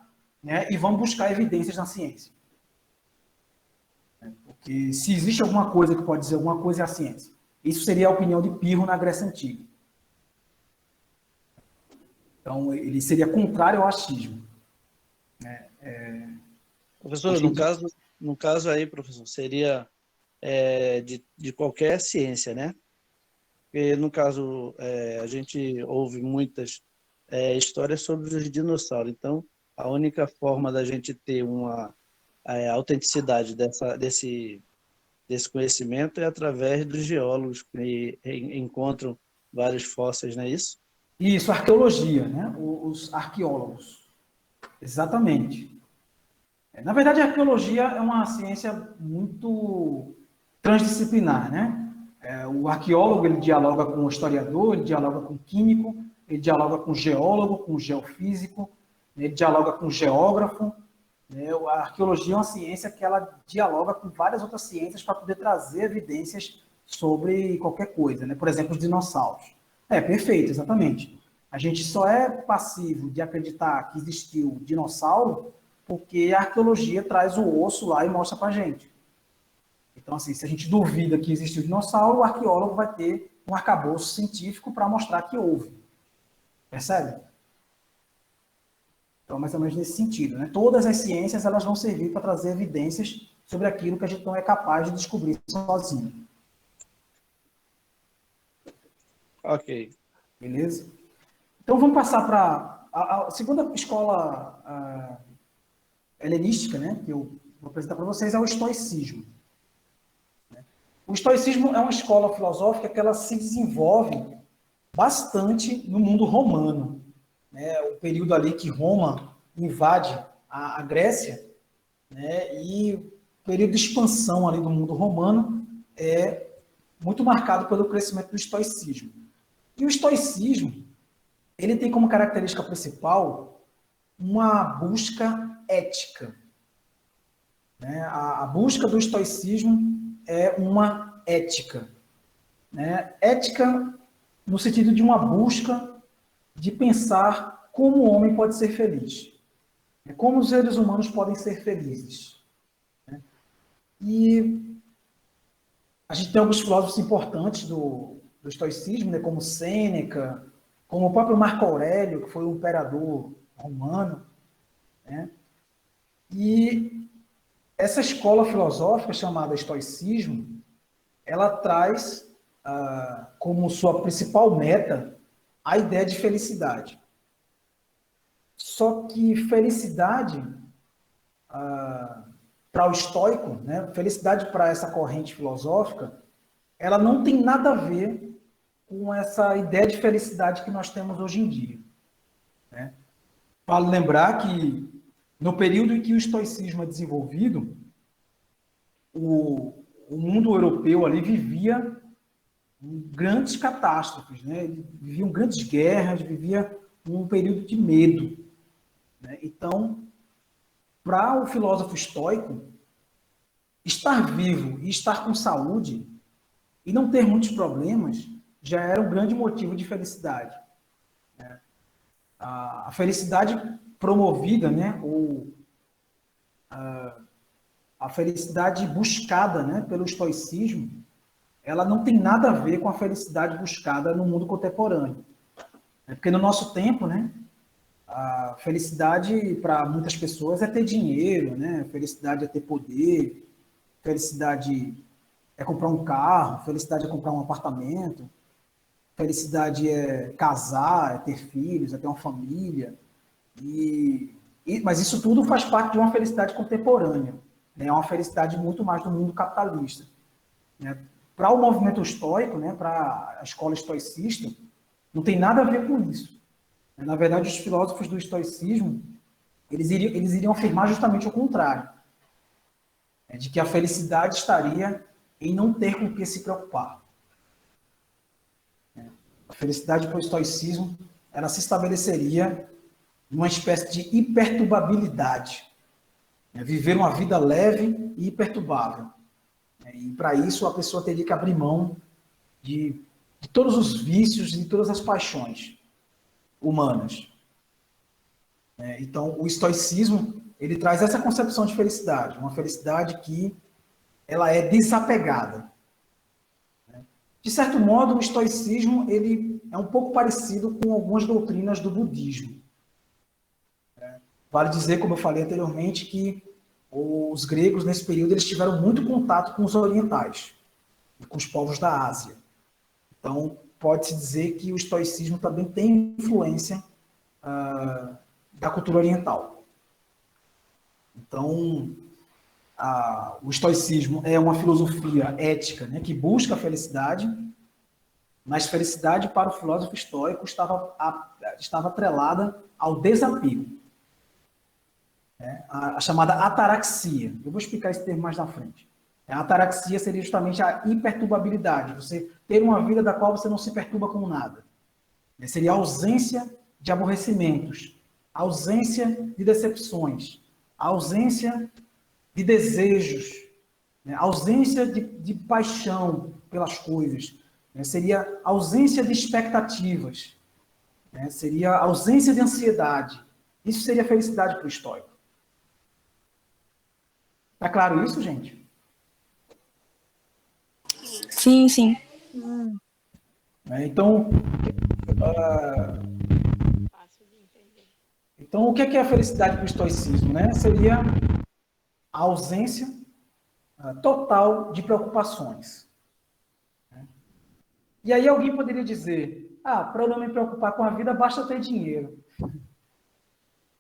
né, e vamos buscar evidências na ciência. Porque se existe alguma coisa que pode dizer alguma coisa, é a ciência. Isso seria a opinião de Pirro na Grécia Antiga. Então, ele seria contrário ao achismo. Professor, no caso aí, professor, seria de qualquer ciência, né? Porque, no caso, a gente ouve muitas histórias sobre os dinossauros. Então, A única forma da gente ter uma autenticidade desse conhecimento é através dos geólogos que encontram vários fósseis, não é isso? Isso, arqueologia, né? Os arqueólogos. Exatamente. Na verdade, a arqueologia é uma ciência muito transdisciplinar, né? O arqueólogo, ele dialoga com o historiador, ele dialoga com o químico, ele dialoga com o geólogo, com o geofísico, ele dialoga com o geógrafo. A arqueologia é uma ciência que ela dialoga com várias outras ciências para poder trazer evidências sobre qualquer coisa, né? Por exemplo, os dinossauros. Perfeito, exatamente. A gente só é passivo de acreditar que existiu dinossauro porque a arqueologia traz o osso lá e mostra para a gente. Então, assim, se a gente duvida que existiu dinossauro, o arqueólogo vai ter um arcabouço científico para mostrar que houve. Percebe? Então, mais ou menos nesse sentido, né? Todas as ciências elas vão servir para trazer evidências sobre aquilo que a gente não é capaz de descobrir sozinho. Ok. Beleza? Então, vamos passar para a segunda escola helenística, né, que eu vou apresentar para vocês, é o estoicismo. O estoicismo é uma escola filosófica que ela se desenvolve bastante no mundo romano. Né? O período ali que Roma invade a Grécia, né? E o período de expansão ali do mundo romano é muito marcado pelo crescimento do estoicismo. E o estoicismo, ele tem como característica principal uma busca ética. Né? A busca do estoicismo é uma ética. Né? Ética no sentido de uma busca de pensar como o homem pode ser feliz. Como os seres humanos podem ser felizes. Né? E a gente tem alguns filósofos importantes do estoicismo, né? Como Sêneca, como o próprio Marco Aurélio, que foi um imperador romano. Né? E essa escola filosófica chamada estoicismo, ela traz como sua principal meta a ideia de felicidade. Só que felicidade para o estoico, né? Felicidade para essa corrente filosófica, ela não tem nada a ver com essa ideia de felicidade que nós temos hoje em dia. Né? Vale lembrar que no período em que o estoicismo é desenvolvido, o mundo europeu ali vivia grandes catástrofes, né? Viviam grandes guerras, vivia um período de medo. Né? Então, para o filósofo estoico, estar vivo e estar com saúde e não ter muitos problemas já era um grande motivo de felicidade. Né? A felicidade promovida, né? Ou a felicidade buscada, né, pelo estoicismo, ela não tem nada a ver com a felicidade buscada no mundo contemporâneo. Porque no nosso tempo, né, a felicidade para muitas pessoas é ter dinheiro, né? Felicidade é ter poder, felicidade é comprar um carro, felicidade é comprar um apartamento, felicidade é casar, é ter filhos, é ter uma família. Mas isso tudo faz parte de uma felicidade contemporânea. É uma felicidade muito mais do mundo capitalista. Né? Para o movimento estoico, né, para a escola estoicista, não tem nada a ver com isso. Na verdade, os filósofos do estoicismo, eles iriam afirmar justamente o contrário. De que a felicidade estaria em não ter com o que se preocupar. A felicidade para o estoicismo, ela se estabeleceria numa espécie de imperturbabilidade. Viver uma vida leve e imperturbável. E para isso a pessoa teria que abrir mão de todos os vícios e todas as paixões humanas. Então, o estoicismo, ele traz essa concepção de felicidade, uma felicidade que ela é desapegada. De certo modo, o estoicismo ele é um pouco parecido com algumas doutrinas do budismo. Vale dizer, como eu falei anteriormente, que os gregos, nesse período, eles tiveram muito contato com os orientais, com os povos da Ásia. Então, pode-se dizer que o estoicismo também tem influência da cultura oriental. Então, o estoicismo é uma filosofia ética, né, que busca a felicidade, mas felicidade para o filósofo estoico estava atrelada ao desapego, né, a chamada ataraxia. Eu vou explicar esse termo mais na frente. A ataraxia seria justamente a imperturbabilidade, você ter uma vida da qual você não se perturba com nada. Seria a ausência de aborrecimentos, a ausência de decepções, a ausência de desejos, né? A ausência de paixão pelas coisas, né? Seria a ausência de expectativas, né? Seria a ausência de ansiedade. Isso seria felicidade para o estoico. Tá claro isso, gente? Sim, sim. Então, o que é a felicidade para o estoicismo, né? Seria a ausência total de preocupações. E aí alguém poderia dizer, para eu não me preocupar com a vida, basta ter dinheiro.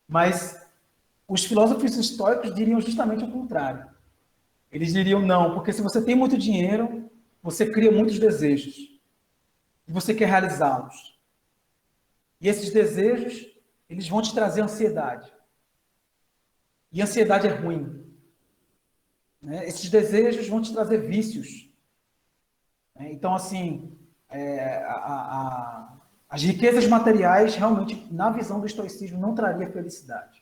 Mas os filósofos estoicos diriam justamente o contrário. Eles diriam, não, porque se você tem muito dinheiro, você cria muitos desejos. E você quer realizá-los. E esses desejos, eles vão te trazer ansiedade. E ansiedade é ruim. Né? Esses desejos vão te trazer vícios. Então, assim, as riquezas materiais, realmente, na visão do estoicismo, não traria felicidade.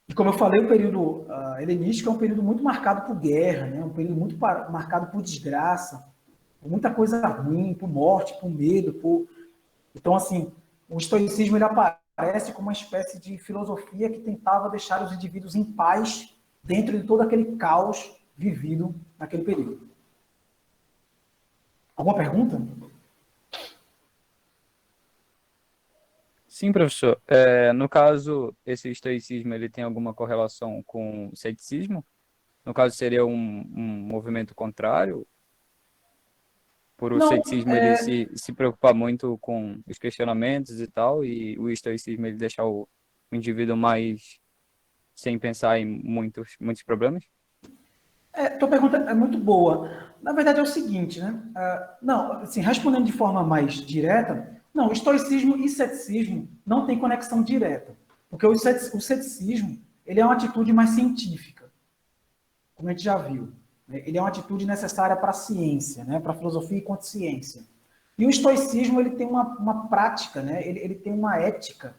E como eu falei, o período helenístico é um período muito marcado por guerra, né? Um período muito marcado por desgraça, por muita coisa ruim, por morte, por medo. Então, assim, o estoicismo ele aparece como uma espécie de filosofia que tentava deixar os indivíduos em paz dentro de todo aquele caos vivido naquele período. Alguma pergunta? Sim, professor. No caso, esse estoicismo ele tem alguma correlação com o ceticismo? No caso, seria um movimento contrário? Por o Não, ceticismo ele se preocupar muito com os questionamentos e tal, e o estoicismo ele deixar o indivíduo mais sem pensar em muitos problemas? tua pergunta é muito boa. Na verdade é o seguinte, né? Não, assim, respondendo de forma mais direta, não, estoicismo e ceticismo não têm conexão direta, porque o ceticismo ele é uma atitude mais científica, como a gente já viu. Né? Ele é uma atitude necessária para a ciência, né? Para a filosofia e consciência. E o estoicismo ele tem uma prática, né? Ele tem uma ética,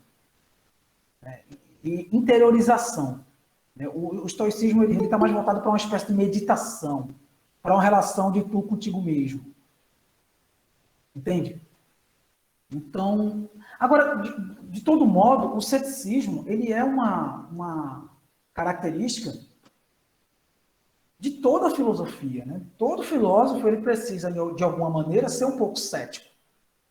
né? E interiorização. Né? O estoicismo ele está mais voltado para uma espécie de meditação, para uma relação de tu contigo mesmo. Entende? Então, agora, de todo modo, o ceticismo ele é uma característica de toda a filosofia. Né? Todo filósofo ele precisa, de alguma maneira, ser um pouco cético.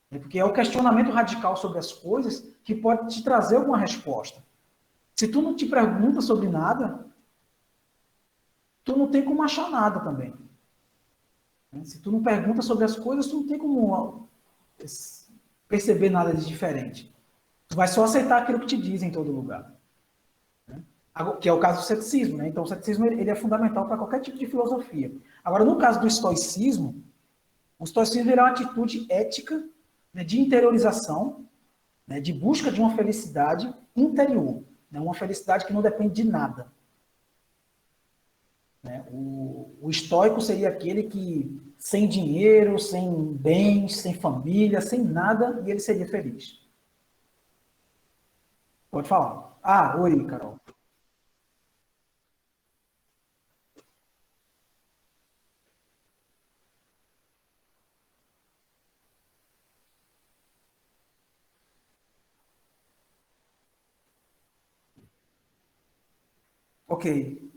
Né? Porque é o questionamento radical sobre as coisas que pode te trazer alguma resposta. Se tu não te pergunta sobre nada, tu não tem como achar nada também. Se tu não pergunta sobre as coisas, tu não tem como perceber nada de diferente. Tu vai só aceitar aquilo que te dizem em todo lugar. Que é o caso do ceticismo. Né? Então, o ceticismo ele é fundamental para qualquer tipo de filosofia. Agora, no caso do estoicismo, o estoicismo é uma atitude ética, né, de interiorização, né, de busca de uma felicidade interior. Né, uma felicidade que não depende de nada. Né? O estoico seria aquele que, sem dinheiro, sem bens, sem família, sem nada, e ele seria feliz. Pode falar. Oi, Carol. Ok.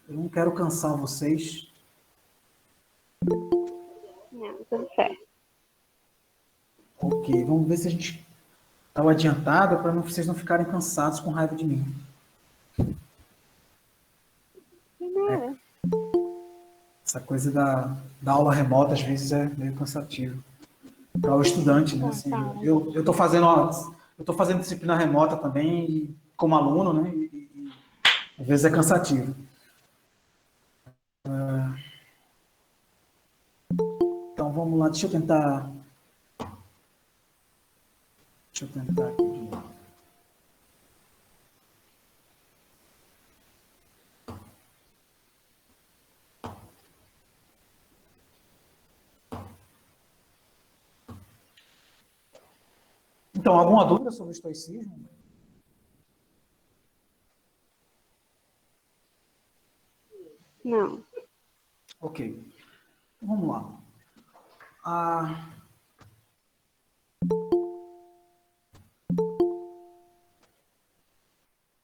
Eu não quero cansar vocês. Não, tudo certo. Ok, vamos ver se a gente está adiantado para vocês não ficarem cansados com raiva de mim. Essa coisa da aula remota, às vezes, é meio cansativo para o estudante, né? Assim, eu estou fazendo disciplina remota também, e, como aluno, né? E às vezes é cansativo. Então, vamos lá, deixa eu tentar aqui de novo. Então, alguma dúvida sobre o estoicismo? Não. Ok. Vamos lá.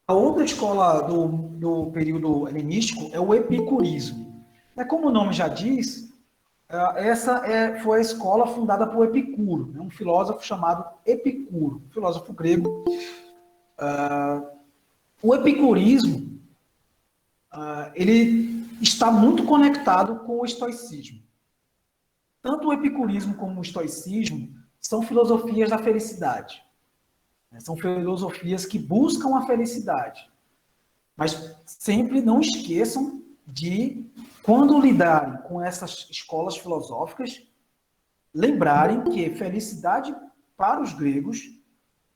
A outra escola do período helenístico é o epicurismo. Como o nome já diz, essa foi a escola fundada por Epicuro, um filósofo chamado Epicuro, um filósofo grego. O epicurismo ele está muito conectado com o estoicismo. Tanto o epicurismo como o estoicismo são filosofias da felicidade. São filosofias que buscam a felicidade. Mas sempre não esqueçam de, quando lidarem com essas escolas filosóficas, lembrarem que felicidade para os gregos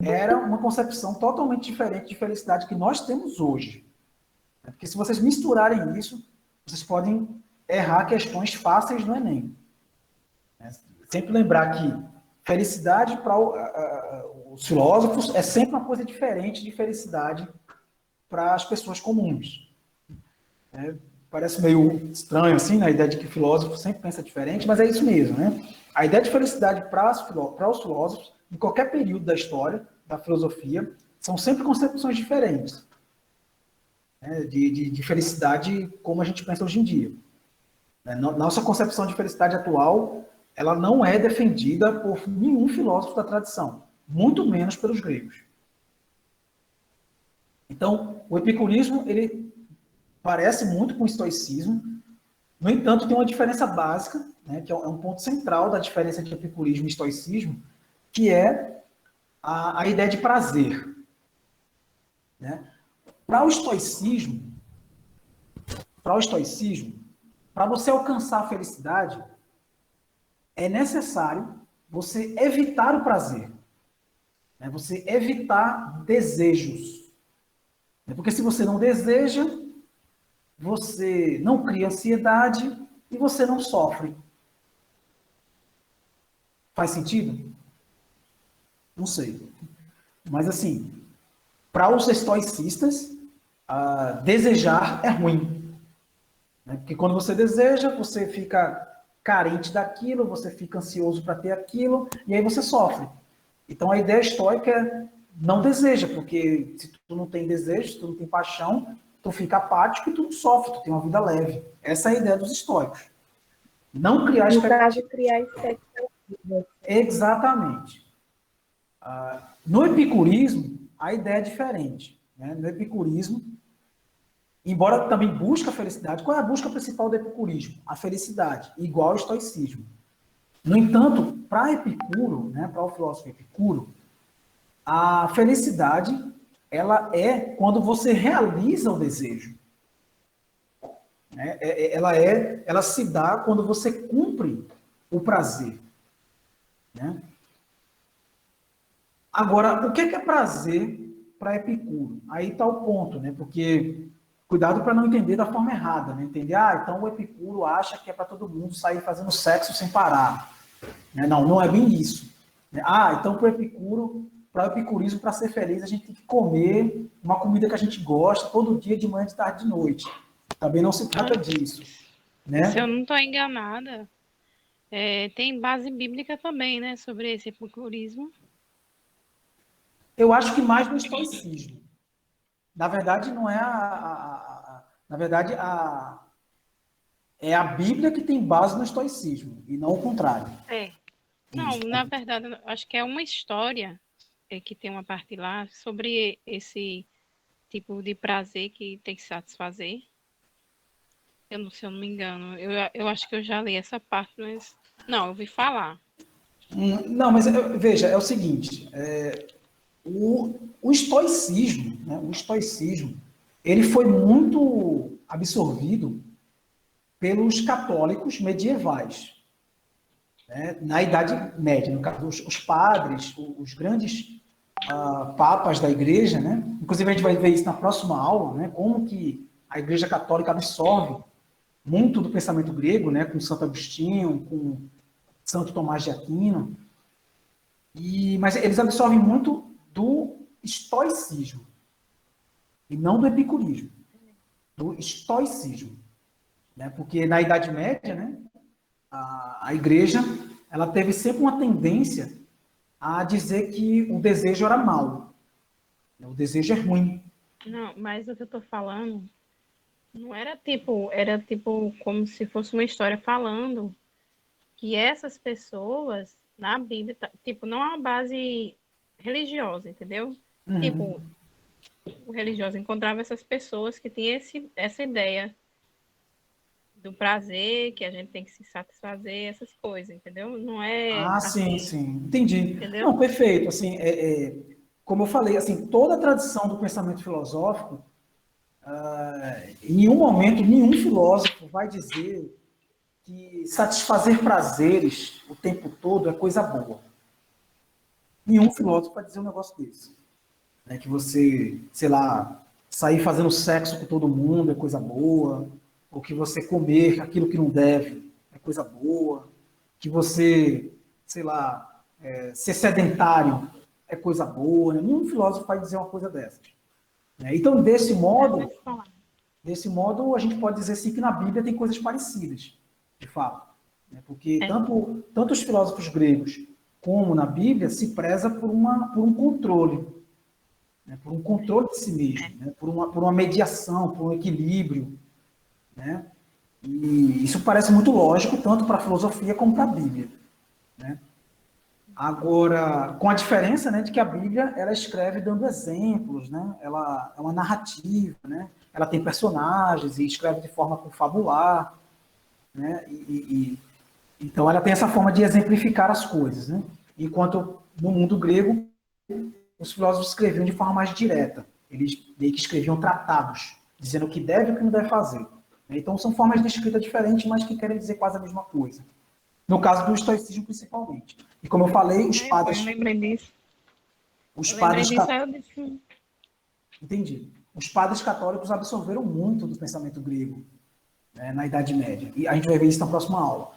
era uma concepção totalmente diferente de felicidade que nós temos hoje. Porque se vocês misturarem isso, vocês podem errar questões fáceis no Enem. Sempre lembrar que felicidade para os filósofos é sempre uma coisa diferente de felicidade para as pessoas comuns. Parece meio estranho, assim, a ideia de que o filósofo sempre pensa diferente, mas é isso mesmo, né? A ideia de felicidade para os filósofos, em qualquer período da história, da filosofia, são sempre concepções diferentes, né? De felicidade como a gente pensa hoje em dia. Nossa concepção de felicidade atual, ela não é defendida por nenhum filósofo da tradição, muito menos pelos gregos. Então, o epicurismo, ele parece muito com o estoicismo, no entanto, tem uma diferença básica, né, que é um ponto central da diferença entre epicurismo e estoicismo, que é a ideia de prazer. Né? Para o estoicismo, para você alcançar a felicidade, é necessário você evitar o prazer, né? Você evitar desejos. Porque se você não deseja, você não cria ansiedade e você não sofre. Faz sentido? Não sei. Mas assim, para os estoicistas, desejar é ruim. Porque quando você deseja, você fica carente daquilo, você fica ansioso para ter aquilo, e aí você sofre. Então a ideia estoica é não deseja, porque se tu não tem desejo, se tu não tem paixão, tu fica apático e tu não sofre, tu tem uma vida leve. Essa é a ideia dos estoicos. Não criar expectativas. Criar expectativas. Exatamente. No epicurismo, a ideia é diferente. Né? No epicurismo, embora também busque a felicidade, qual é a busca principal do epicurismo? A felicidade, igual ao estoicismo. No entanto, para Epicuro, né, para o filósofo Epicuro, a felicidade, ela é quando você realiza o desejo. Ela se dá quando você cumpre o prazer. Né? Agora, o que é prazer para Epicuro? Aí está o ponto, né? Porque cuidado para não entender da forma errada, né? Entender, então o Epicuro acha que é para todo mundo sair fazendo sexo sem parar. Né? Não é bem isso. Então para o epicurismo, para ser feliz, a gente tem que comer uma comida que a gente gosta todo dia, de manhã, de tarde, de noite. Também não se trata disso. Né? Se eu não estou enganada, tem base bíblica também, né, sobre esse epicurismo. Eu acho que mais no estoicismo. Na verdade, não é na verdade, é a Bíblia que tem base no estoicismo, e não o contrário. É. Não, na verdade, eu acho que é uma história que tem uma parte lá sobre esse tipo de prazer que tem que satisfazer. Se eu não me engano. Eu acho que eu já li essa parte, mas... Não, eu ouvi falar. Não, mas veja, é o seguinte, o estoicismo, né, ele foi muito absorvido pelos católicos medievais, né, na Idade Média, no caso, os padres, os grandes papas da igreja, né, inclusive a gente vai ver isso na próxima aula, né, como que a Igreja Católica absorve muito do pensamento grego, né, com Santo Agostinho, com Santo Tomás de Aquino, mas eles absorvem muito do estoicismo, e não do epicurismo, do estoicismo. Né? Porque na Idade Média, né, a igreja ela teve sempre uma tendência a dizer que o desejo era mau, né? O desejo é ruim. Não, mas o que eu tô falando não era tipo como se fosse uma história falando que essas pessoas na Bíblia, tipo, não há uma base religiosa, entendeu? Uhum. Tipo, o religioso encontrava essas pessoas que tinham essa ideia do prazer, que a gente tem que se satisfazer, essas coisas, entendeu? Não é Sim, assim, sim, entendi. entendeu? Não, perfeito. Assim, como eu falei, assim, toda a tradição do pensamento filosófico, em nenhum momento, nenhum filósofo vai dizer que satisfazer prazeres o tempo todo é coisa boa. Nenhum filósofo vai dizer um negócio desse. Né? Que você, sei lá, sair fazendo sexo com todo mundo é coisa boa, ou que você comer aquilo que não deve é coisa boa, que você, sei lá, ser sedentário é coisa boa. Né? Nenhum filósofo vai dizer uma coisa dessas. Né? Então, desse modo, a gente pode dizer sim que na Bíblia tem coisas parecidas, de fato. Né? Porque tanto os filósofos gregos como na Bíblia se preza por um controle, né? Por um controle de si mesmo, né? por uma mediação, por um equilíbrio. Né? E isso parece muito lógico, tanto para a filosofia como para a Bíblia. Né? Agora, com a diferença, né, de que a Bíblia ela escreve dando exemplos, né? Ela é uma narrativa, né? Ela tem personagens e escreve de forma confabular. Né? Então, ela tem essa forma de exemplificar as coisas. Né? Enquanto no mundo grego, os filósofos escreviam de forma mais direta. Eles meio que escreviam tratados, dizendo o que deve e o que não deve fazer. Então, são formas de escrita diferentes, mas que querem dizer quase a mesma coisa. No caso do estoicismo, principalmente. E como eu falei, os padres... Eu lembrei disso. Entendi. Os padres católicos absorveram muito do pensamento grego, né, na Idade Média. E a gente vai ver isso na próxima aula.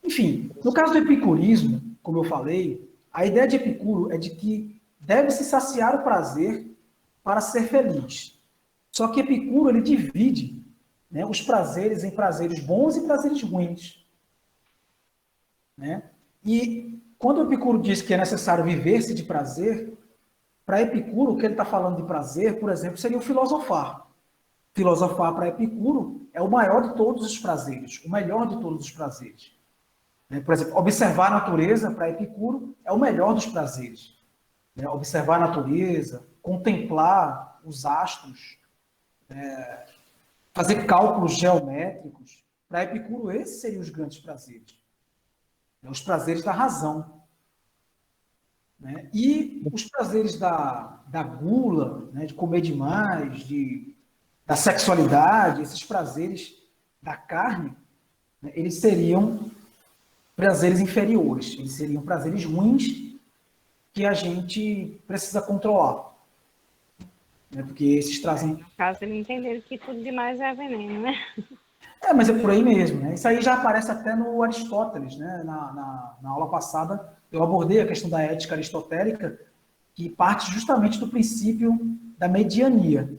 Enfim, no caso do epicurismo, como eu falei, a ideia de Epicuro é de que deve-se saciar o prazer para ser feliz. Só que Epicuro ele divide, né, os prazeres em prazeres bons e prazeres ruins. Né? E quando Epicuro diz que é necessário viver-se de prazer, para Epicuro, o que ele está falando de prazer, por exemplo, seria o filosofar. Filosofar para Epicuro é o maior de todos os prazeres, o melhor de todos os prazeres. Por exemplo, observar a natureza para Epicuro é o melhor dos prazeres. Observar a natureza, contemplar os astros, fazer cálculos geométricos, para Epicuro esses seriam os grandes prazeres. Os prazeres da razão. Né? E os prazeres da gula, né, de comer demais, da sexualidade, esses prazeres da carne, né, eles seriam prazeres inferiores, eles seriam prazeres ruins que a gente precisa controlar. Né, porque esses trazem... No caso, eles entenderam que tudo demais é veneno, né? Mas é por aí mesmo. Né? Isso aí já aparece até no Aristóteles. Né? Na aula passada, eu abordei a questão da ética aristotélica, que parte justamente do princípio da mediania.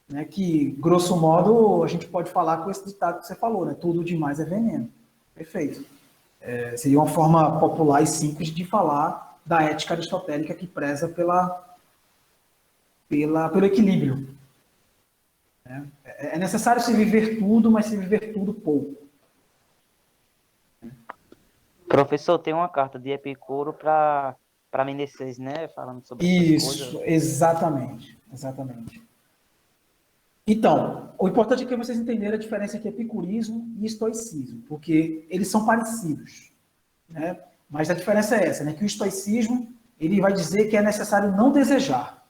Né? Que, grosso modo, a gente pode falar com esse ditado que você falou, né? Tudo demais é veneno. Perfeito. Seria uma forma popular e simples de falar da ética aristotélica que preza pelo equilíbrio. Né? É necessário se viver tudo, mas se viver tudo pouco. Professor, tem uma carta de Epicuro para Menezes, né? Falando sobre essas coisas. Isso, exatamente. Exatamente. Então, o importante é que vocês entenderem a diferença entre epicurismo e estoicismo, porque eles são parecidos, né? Mas a diferença é essa, né? Que o estoicismo ele vai dizer que é necessário não desejar,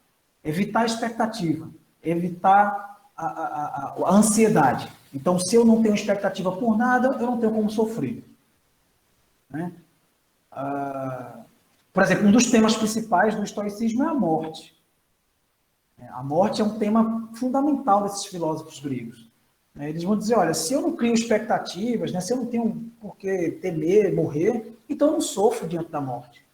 evitar a expectativa, evitar a ansiedade. Então, se eu não tenho expectativa por nada, eu não tenho como sofrer. Né? Por exemplo, um dos temas principais do estoicismo é a morte. A morte é um tema fundamental desses filósofos gregos. Eles vão dizer, olha, se eu não crio expectativas, né, se eu não tenho por que temer, morrer, então eu não sofro diante da morte.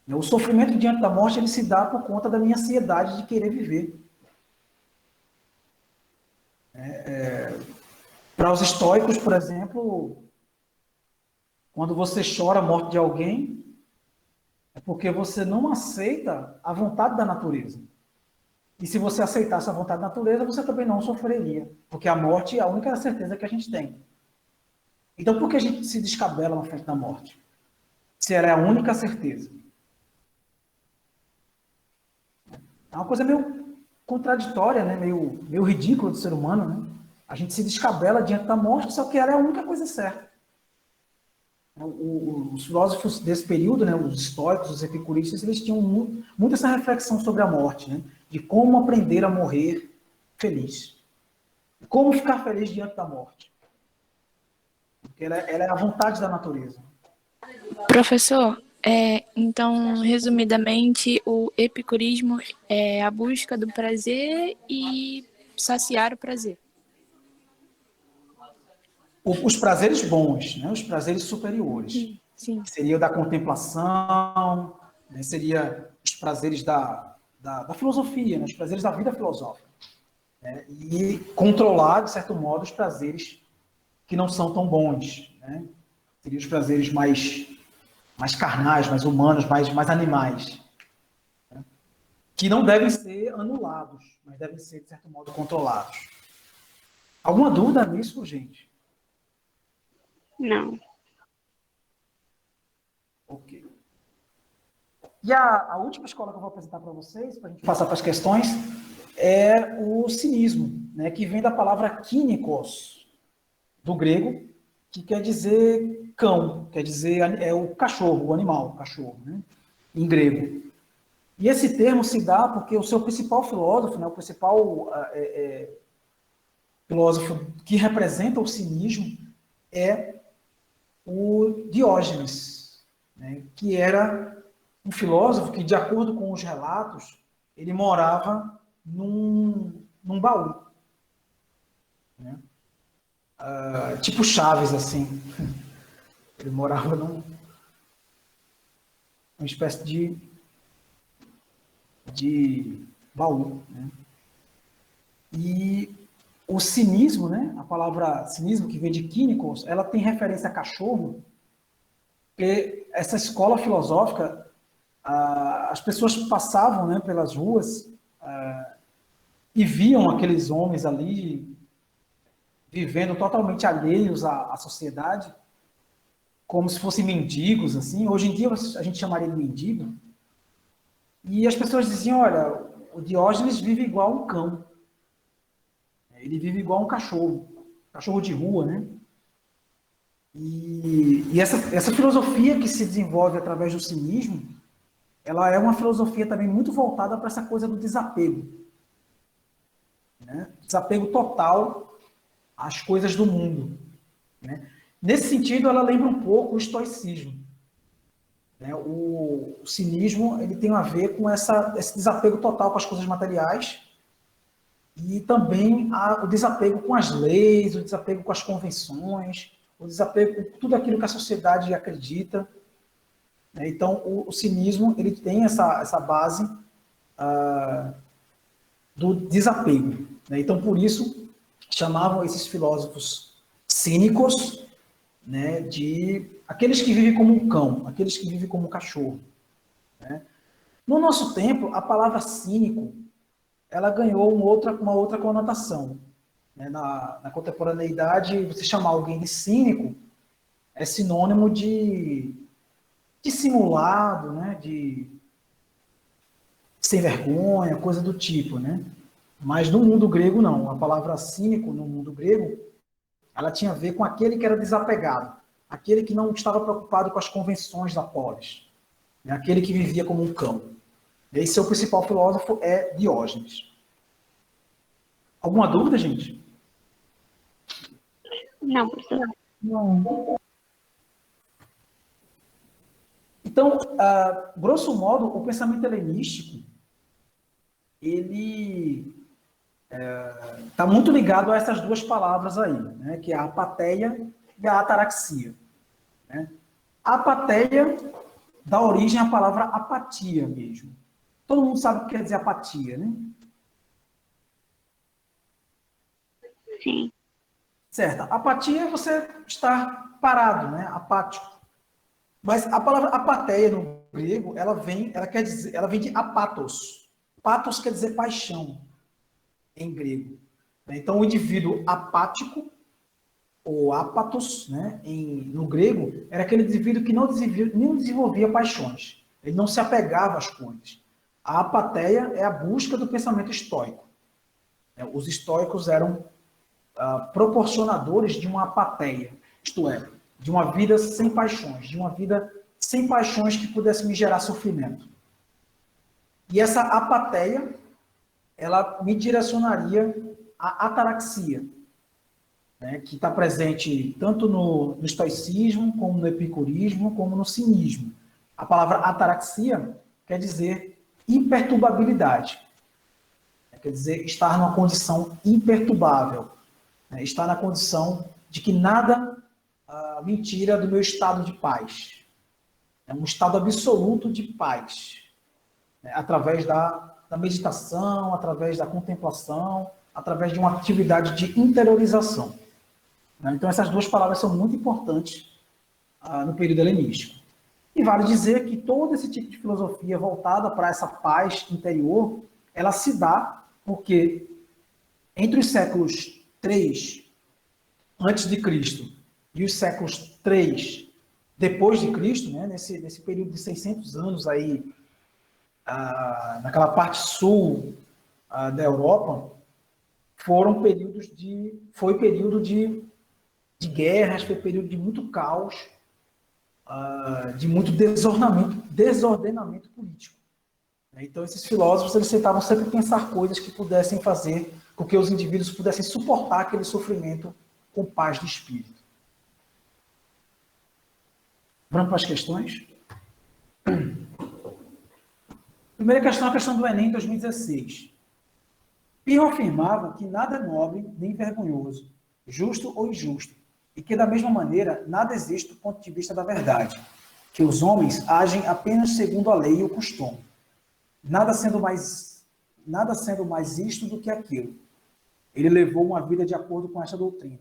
O sofrimento diante da morte ele se dá por conta da minha ansiedade de querer viver. Para os estoicos, por exemplo, quando você chora a morte de alguém, é porque você não aceita a vontade da natureza. E se você aceitasse a vontade da natureza, você também não sofreria, porque a morte é a única certeza que a gente tem. Então, por que a gente se descabela na frente da morte? Se ela é a única certeza. É uma coisa meio contraditória, né? meio ridícula do ser humano. Né? A gente se descabela diante da morte, só que ela é a única coisa certa. Os filósofos desse período, né, os estoicos, os epicuristas, eles tinham muito essa reflexão sobre a morte, né? De como aprender a morrer feliz. Como ficar feliz diante da morte. Porque ela é a vontade da natureza. Professor, então, resumidamente, o epicurismo é a busca do prazer e saciar o prazer. Os prazeres bons, né? Os prazeres superiores. Sim. Seria o da contemplação, né? Seria os prazeres da filosofia, né? Os prazeres da vida filosófica. Né? E controlar, de certo modo, os prazeres que não são tão bons. Né? Seriam os prazeres mais carnais, mais humanos, mais animais. Né? Que não devem ser anulados, mas devem ser, de certo modo, controlados. Alguma dúvida nisso, gente? Não. Ok. E a última escola que eu vou apresentar para vocês, para a gente passar para as questões, é o cinismo, né, que vem da palavra kínikos, do grego, que quer dizer cão, quer dizer o cachorro, o animal, o cachorro, né, em grego. E esse termo se dá porque o seu principal filósofo, né, o principal filósofo que representa o cinismo é o Diógenes, né, que era um filósofo que, de acordo com os relatos, ele morava num baú. Né? Tipo Chaves, assim. Ele morava numa espécie de baú. Né? E o cinismo, né? A palavra cinismo, que vem de kínikos, ela tem referência a cachorro, porque essa escola filosófica, as pessoas passavam, né, pelas ruas e viam aqueles homens ali vivendo totalmente alheios à sociedade, como se fossem mendigos, assim. Hoje em dia a gente chamaria de mendigo. E as pessoas diziam, olha, o Diógenes vive igual um cão. Ele vive igual um cachorro de rua, né? E essa filosofia que se desenvolve através do cinismo, ela é uma filosofia também muito voltada para essa coisa do desapego. Né? Desapego total às coisas do mundo. Né? Nesse sentido, ela lembra um pouco o estoicismo. Né? O cinismo ele tem a ver com esse desapego total com as coisas materiais e também o desapego com as leis, o desapego com as convenções, o desapego com tudo aquilo que a sociedade acredita. Então, o cinismo ele tem essa base do desapego. Né? Então, por isso, chamavam esses filósofos cínicos, né, de aqueles que vivem como um cão, aqueles que vivem como um cachorro. Né? No nosso tempo, a palavra cínico, ela ganhou uma outra conotação. Né? Na contemporaneidade, você chamar alguém de cínico é sinônimo de simulado, né? De sem vergonha, coisa do tipo, né? Mas no mundo grego, não. A palavra cínico, no mundo grego, ela tinha a ver com aquele que era desapegado, aquele que não estava preocupado com as convenções da polis, né? Aquele que vivia como um cão. Esse é o principal filósofo, é Diógenes. Alguma dúvida, gente? Não, professor. Não. Então, grosso modo, o pensamento helenístico, ele está muito ligado a essas duas palavras aí, né, que é a apatheia e a ataraxia. Né? A apatheia dá origem à palavra apatia mesmo. Todo mundo sabe o que quer dizer apatia, né? Sim. Certo. Apatia é você estar parado, né? Apático. Mas a palavra apatheia no grego, ela vem de apatos. Patos quer dizer paixão em grego. Então, o indivíduo apático, ou apatos, né, no grego, era aquele indivíduo que não desenvolvia paixões. Ele não se apegava às coisas. A apatheia é a busca do pensamento estoico. Os estoicos eram proporcionadores de uma apatheia, isto é, de uma vida sem paixões, de uma vida sem paixões que pudesse me gerar sofrimento. E essa apatheia, ela me direcionaria à ataraxia, né, que está presente tanto no estoicismo, como no epicurismo, como no cinismo. A palavra ataraxia quer dizer imperturbabilidade, quer dizer estar numa condição imperturbável, né, estar na condição de que nada me tira do meu estado de paz. É um estado absoluto de paz, né, através da meditação, através da contemplação, através de uma atividade de interiorização. Então, essas duas palavras são muito importantes no período helenístico. E vale dizer que todo esse tipo de filosofia voltada para essa paz interior, ela se dá porque entre os séculos 3 antes de Cristo e os séculos 3 depois de Cristo, né, nesse período de 600 anos aí, naquela parte sul da Europa, foi período de guerras, foi período de muito caos, de muito desordenamento político. Então, esses filósofos eles tentavam sempre pensar coisas que pudessem fazer com que os indivíduos pudessem suportar aquele sofrimento com paz de espírito. Vamos para as questões? Primeira questão é a questão do Enem 2016. Pirro afirmava que nada é nobre nem vergonhoso, justo ou injusto, e que, da mesma maneira, nada existe do ponto de vista da verdade, que os homens agem apenas segundo a lei e o costume, nada sendo mais isto do que aquilo. Ele levou uma vida de acordo com esta doutrina,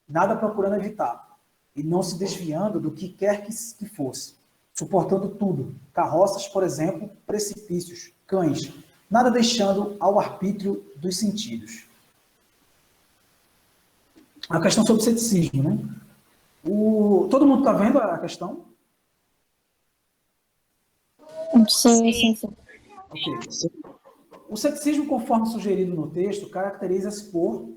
nada procurando evitar, e não se desviando do que quer que fosse, suportando tudo, carroças, por exemplo, precipícios, cães, nada deixando ao arbítrio dos sentidos. A questão sobre ceticismo, né? Todo mundo está vendo a questão? Sim. Ok. O ceticismo, conforme sugerido no texto, caracteriza-se por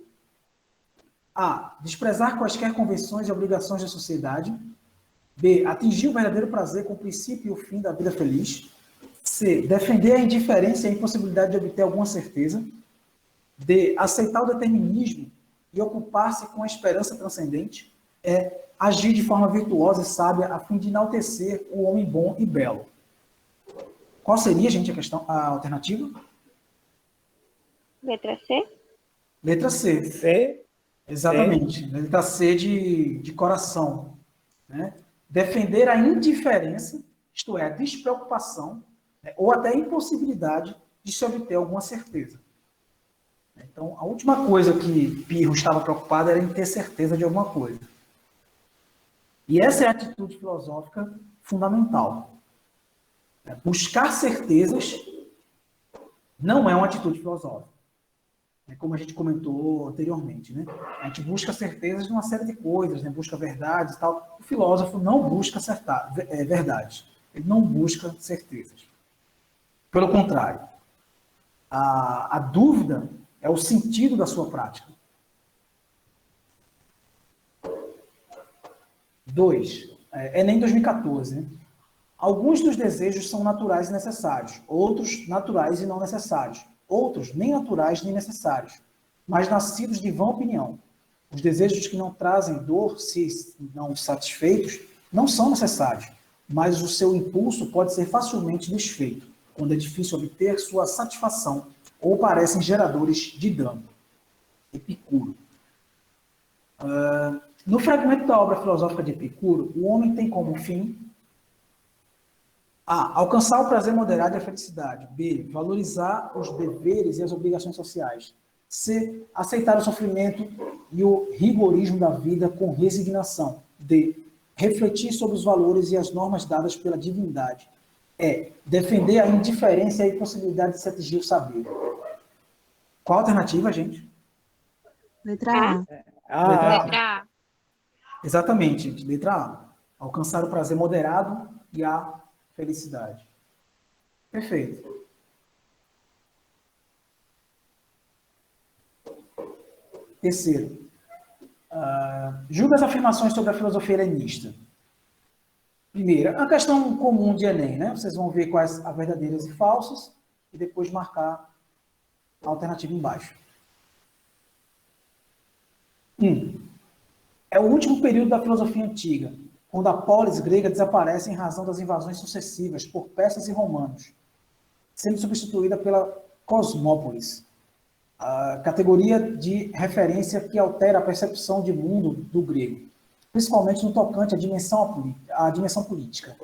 A. Desprezar quaisquer convenções e obrigações da sociedade. B. Atingir o verdadeiro prazer com o princípio e o fim da vida feliz. C. Defender a indiferença e a impossibilidade de obter alguma certeza. D. Aceitar o determinismo e ocupar-se com a esperança transcendente. É agir de forma virtuosa e sábia a fim de enaltecer o homem bom e belo. Qual seria, gente, a alternativa? Letra C? Letra C. C? Exatamente. Letra C de coração. Né? Defender a indiferença, isto é, a despreocupação, né, ou até a impossibilidade de se obter alguma certeza. Então, a última coisa que Pirro estava preocupado era em ter certeza de alguma coisa. E essa é a atitude filosófica fundamental. Buscar certezas não é uma atitude filosófica. É como a gente comentou anteriormente, né? A gente busca certezas de uma série de coisas, né? Busca verdades e tal. O filósofo não busca verdades. Ele não busca certezas. Pelo contrário, a dúvida é o sentido da sua prática. 2. Enem 2014, né? Alguns dos desejos são naturais e necessários, outros naturais e não necessários, outros nem naturais nem necessários, mas nascidos de vã opinião. Os desejos que não trazem dor, se não satisfeitos, não são necessários, mas o seu impulso pode ser facilmente desfeito, quando é difícil obter sua satisfação ou parecem geradores de dano. Epicuro. No fragmento da obra filosófica de Epicuro, o homem tem como fim A. Alcançar o prazer moderado e a felicidade. B. Valorizar os deveres e as obrigações sociais. C. Aceitar o sofrimento e o rigorismo da vida com resignação. D. Refletir sobre os valores e as normas dadas pela divindade. E. Defender a indiferença e a impossibilidade de se atingir o saber. Qual a alternativa, gente? Letra A. Letra A. Exatamente, gente. Letra A. Alcançar o prazer moderado e a felicidade. Perfeito. Terceiro. Julga as afirmações sobre a filosofia helenista. Primeira, a questão comum de Enem, né? Vocês vão ver quais as verdadeiras e falsas e depois marcar a alternativa embaixo. 1. É o último período da filosofia antiga, quando a polis grega desaparece em razão das invasões sucessivas por persas e romanos, sendo substituída pela cosmópolis, a categoria de referência que altera a percepção de mundo do grego, principalmente no tocante à dimensão política.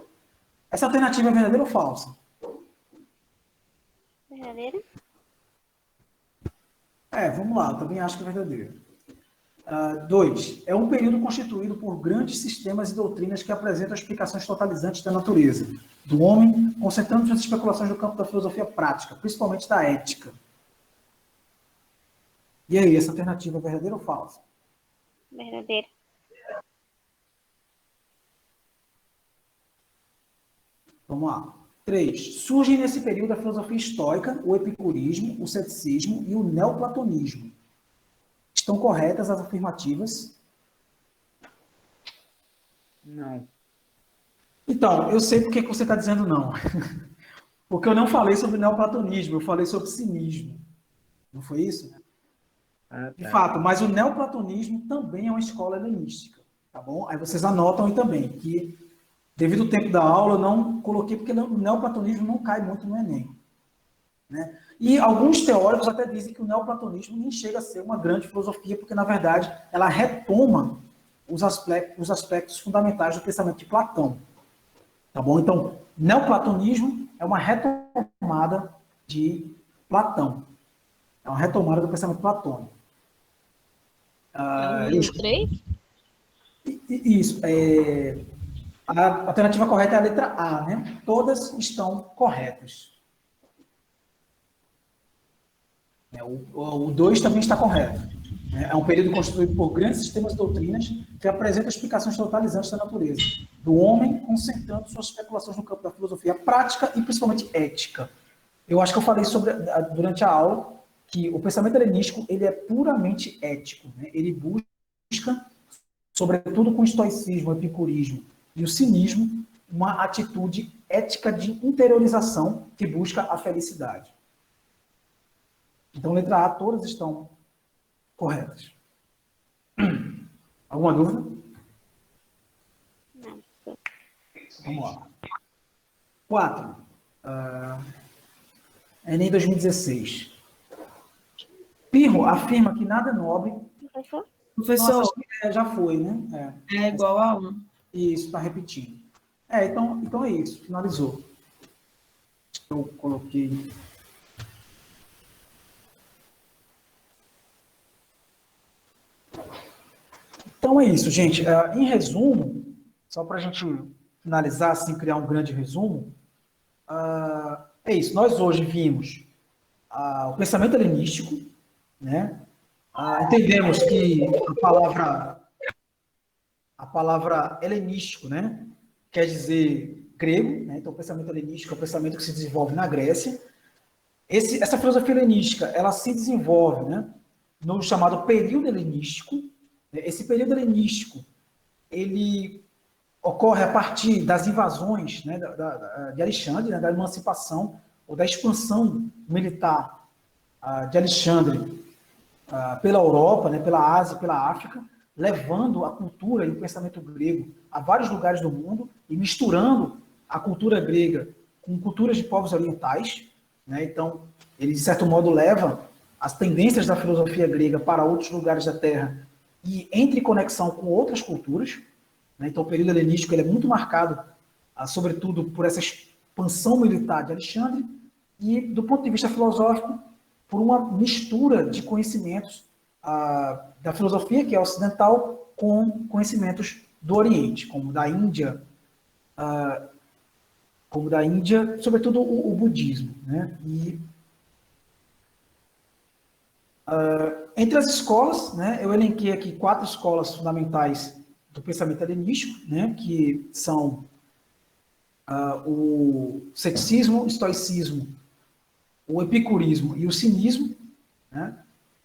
Essa alternativa é verdadeira ou falsa? Verdadeira? Vamos lá, eu também acho que é verdadeiro. 2. É um período constituído por grandes sistemas e doutrinas que apresentam explicações totalizantes da natureza, do homem, concentrando suas especulações no campo da filosofia prática, principalmente da ética. E aí, essa alternativa é verdadeira ou falsa? Verdadeira. Vamos lá. 3. Surgem nesse período a filosofia estoica, o epicurismo, o ceticismo e o neoplatonismo. Estão corretas as afirmativas? Não. Então, eu sei por que você está dizendo não. Porque eu não falei sobre neoplatonismo, eu falei sobre cinismo. Não foi isso? De fato, mas o neoplatonismo também é uma escola helenística. Tá bom? Aí vocês anotam aí também, que devido ao tempo da aula, eu não coloquei, porque o neoplatonismo não cai muito no Enem. Né? E alguns teóricos até dizem que o neoplatonismo nem chega a ser uma grande filosofia, porque, na verdade, ela retoma os aspectos fundamentais do pensamento de Platão. Tá bom? Então, neoplatonismo é uma retomada de Platão. É uma retomada do pensamento platônico. Os três? Isso. A alternativa correta é a letra A, né? Todas estão corretas. O 2 também está correto. É um período constituído por grandes sistemas de doutrinas que apresentam explicações totalizantes da natureza, do homem concentrando suas especulações no campo da filosofia prática e principalmente ética. Eu acho que eu falei durante a aula que o pensamento helenístico ele é puramente ético. Né? Ele busca, sobretudo com o estoicismo, o epicurismo e o cinismo, uma atitude ética de interiorização que busca a felicidade. Então, letra A, todas estão corretas. Alguma dúvida? Não. Vamos lá. 4. Enem 2016. Pirro afirma que nada é nobre. Professor, Nossa, já foi, né? é igual a 1. Isso, está repetindo. Então é isso, finalizou. Eu coloquei... Então é isso, gente. Em resumo, só para a gente finalizar, assim, criar um grande resumo, é isso. Nós hoje vimos o pensamento helenístico, né? Entendemos que a palavra helenístico, né, quer dizer grego, né? Então o pensamento helenístico é o pensamento que se desenvolve na Grécia. Essa filosofia helenística, ela se desenvolve, né, no chamado período helenístico. Esse período helenístico, ele ocorre a partir das invasões, né, de Alexandre, né, da emancipação ou da expansão militar de Alexandre pela Europa, né, pela Ásia, pela África, levando a cultura e o pensamento grego a vários lugares do mundo e misturando a cultura grega com culturas de povos orientais, né? Então, ele, de certo modo, leva as tendências da filosofia grega para outros lugares da Terra e entre conexão com outras culturas, né? Então, o período helenístico ele é muito marcado, sobretudo, por essa expansão militar de Alexandre e, do ponto de vista filosófico, por uma mistura de conhecimentos da filosofia, que é ocidental, com conhecimentos do Oriente, como da Índia, sobretudo o budismo, né? E entre as escolas, né, eu elenquei aqui 4 escolas fundamentais do pensamento helenístico, né, que são o ceticismo, o estoicismo, o epicurismo e o cinismo, né?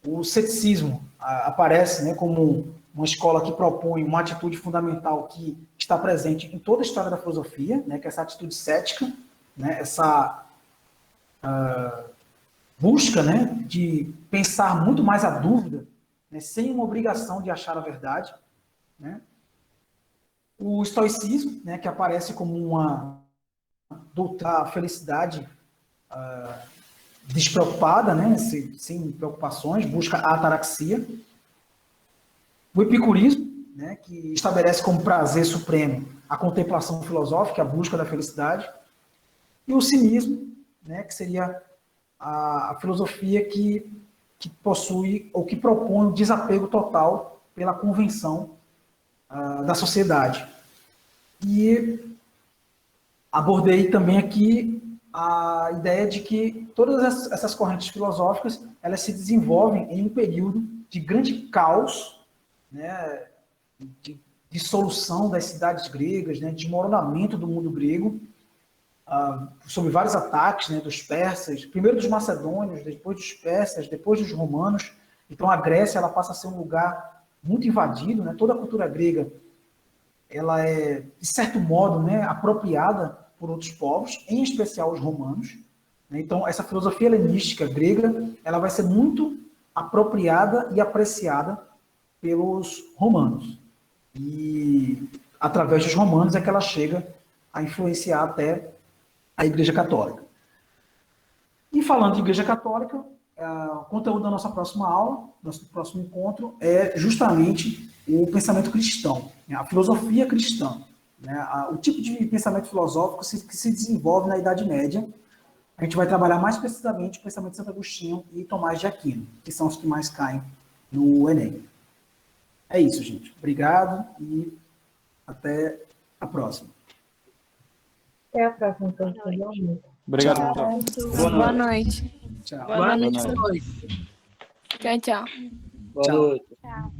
O ceticismo aparece, né, como uma escola que propõe uma atitude fundamental que está presente em toda a história da filosofia, né, que é essa atitude cética, né, essa busca, né, de pensar muito mais a dúvida, né, sem uma obrigação de achar a verdade, né. O estoicismo, né, que aparece como uma doutrina da felicidade despreocupada, né, sem preocupações, busca a ataraxia. O epicurismo, né, que estabelece como prazer supremo a contemplação filosófica, a busca da felicidade. E o cinismo, né, que seria a filosofia que possui ou que propõe o desapego total pela convenção da sociedade. E abordei também aqui a ideia de que todas essas correntes filosóficas elas se desenvolvem em um período de grande caos, né, de dissolução das cidades gregas, né, desmoronamento do mundo grego, sob vários ataques, né, dos persas, primeiro dos macedônios, depois dos persas, depois dos romanos. Então a Grécia ela passa a ser um lugar muito invadido, né, toda a cultura grega ela é, de certo modo, né, apropriada por outros povos, em especial os romanos. Então, essa filosofia helenística grega, ela vai ser muito apropriada e apreciada pelos romanos. E, através dos romanos, é que ela chega a influenciar até a Igreja Católica. E, falando de Igreja Católica, o conteúdo da nossa próxima aula, nosso próximo encontro, é justamente o pensamento cristão, né, a filosofia cristã. Né, o tipo de pensamento filosófico que se desenvolve na Idade Média. A gente vai trabalhar mais precisamente o pensamento de Santo Agostinho e Tomás de Aquino, que são os que mais caem no Enem. É isso, gente. Obrigado e até a próxima. Até a próxima, professor. Obrigado, Boa professor. noite. Tchau. Boa noite. Tchau, tchau. Boa noite. Tchau.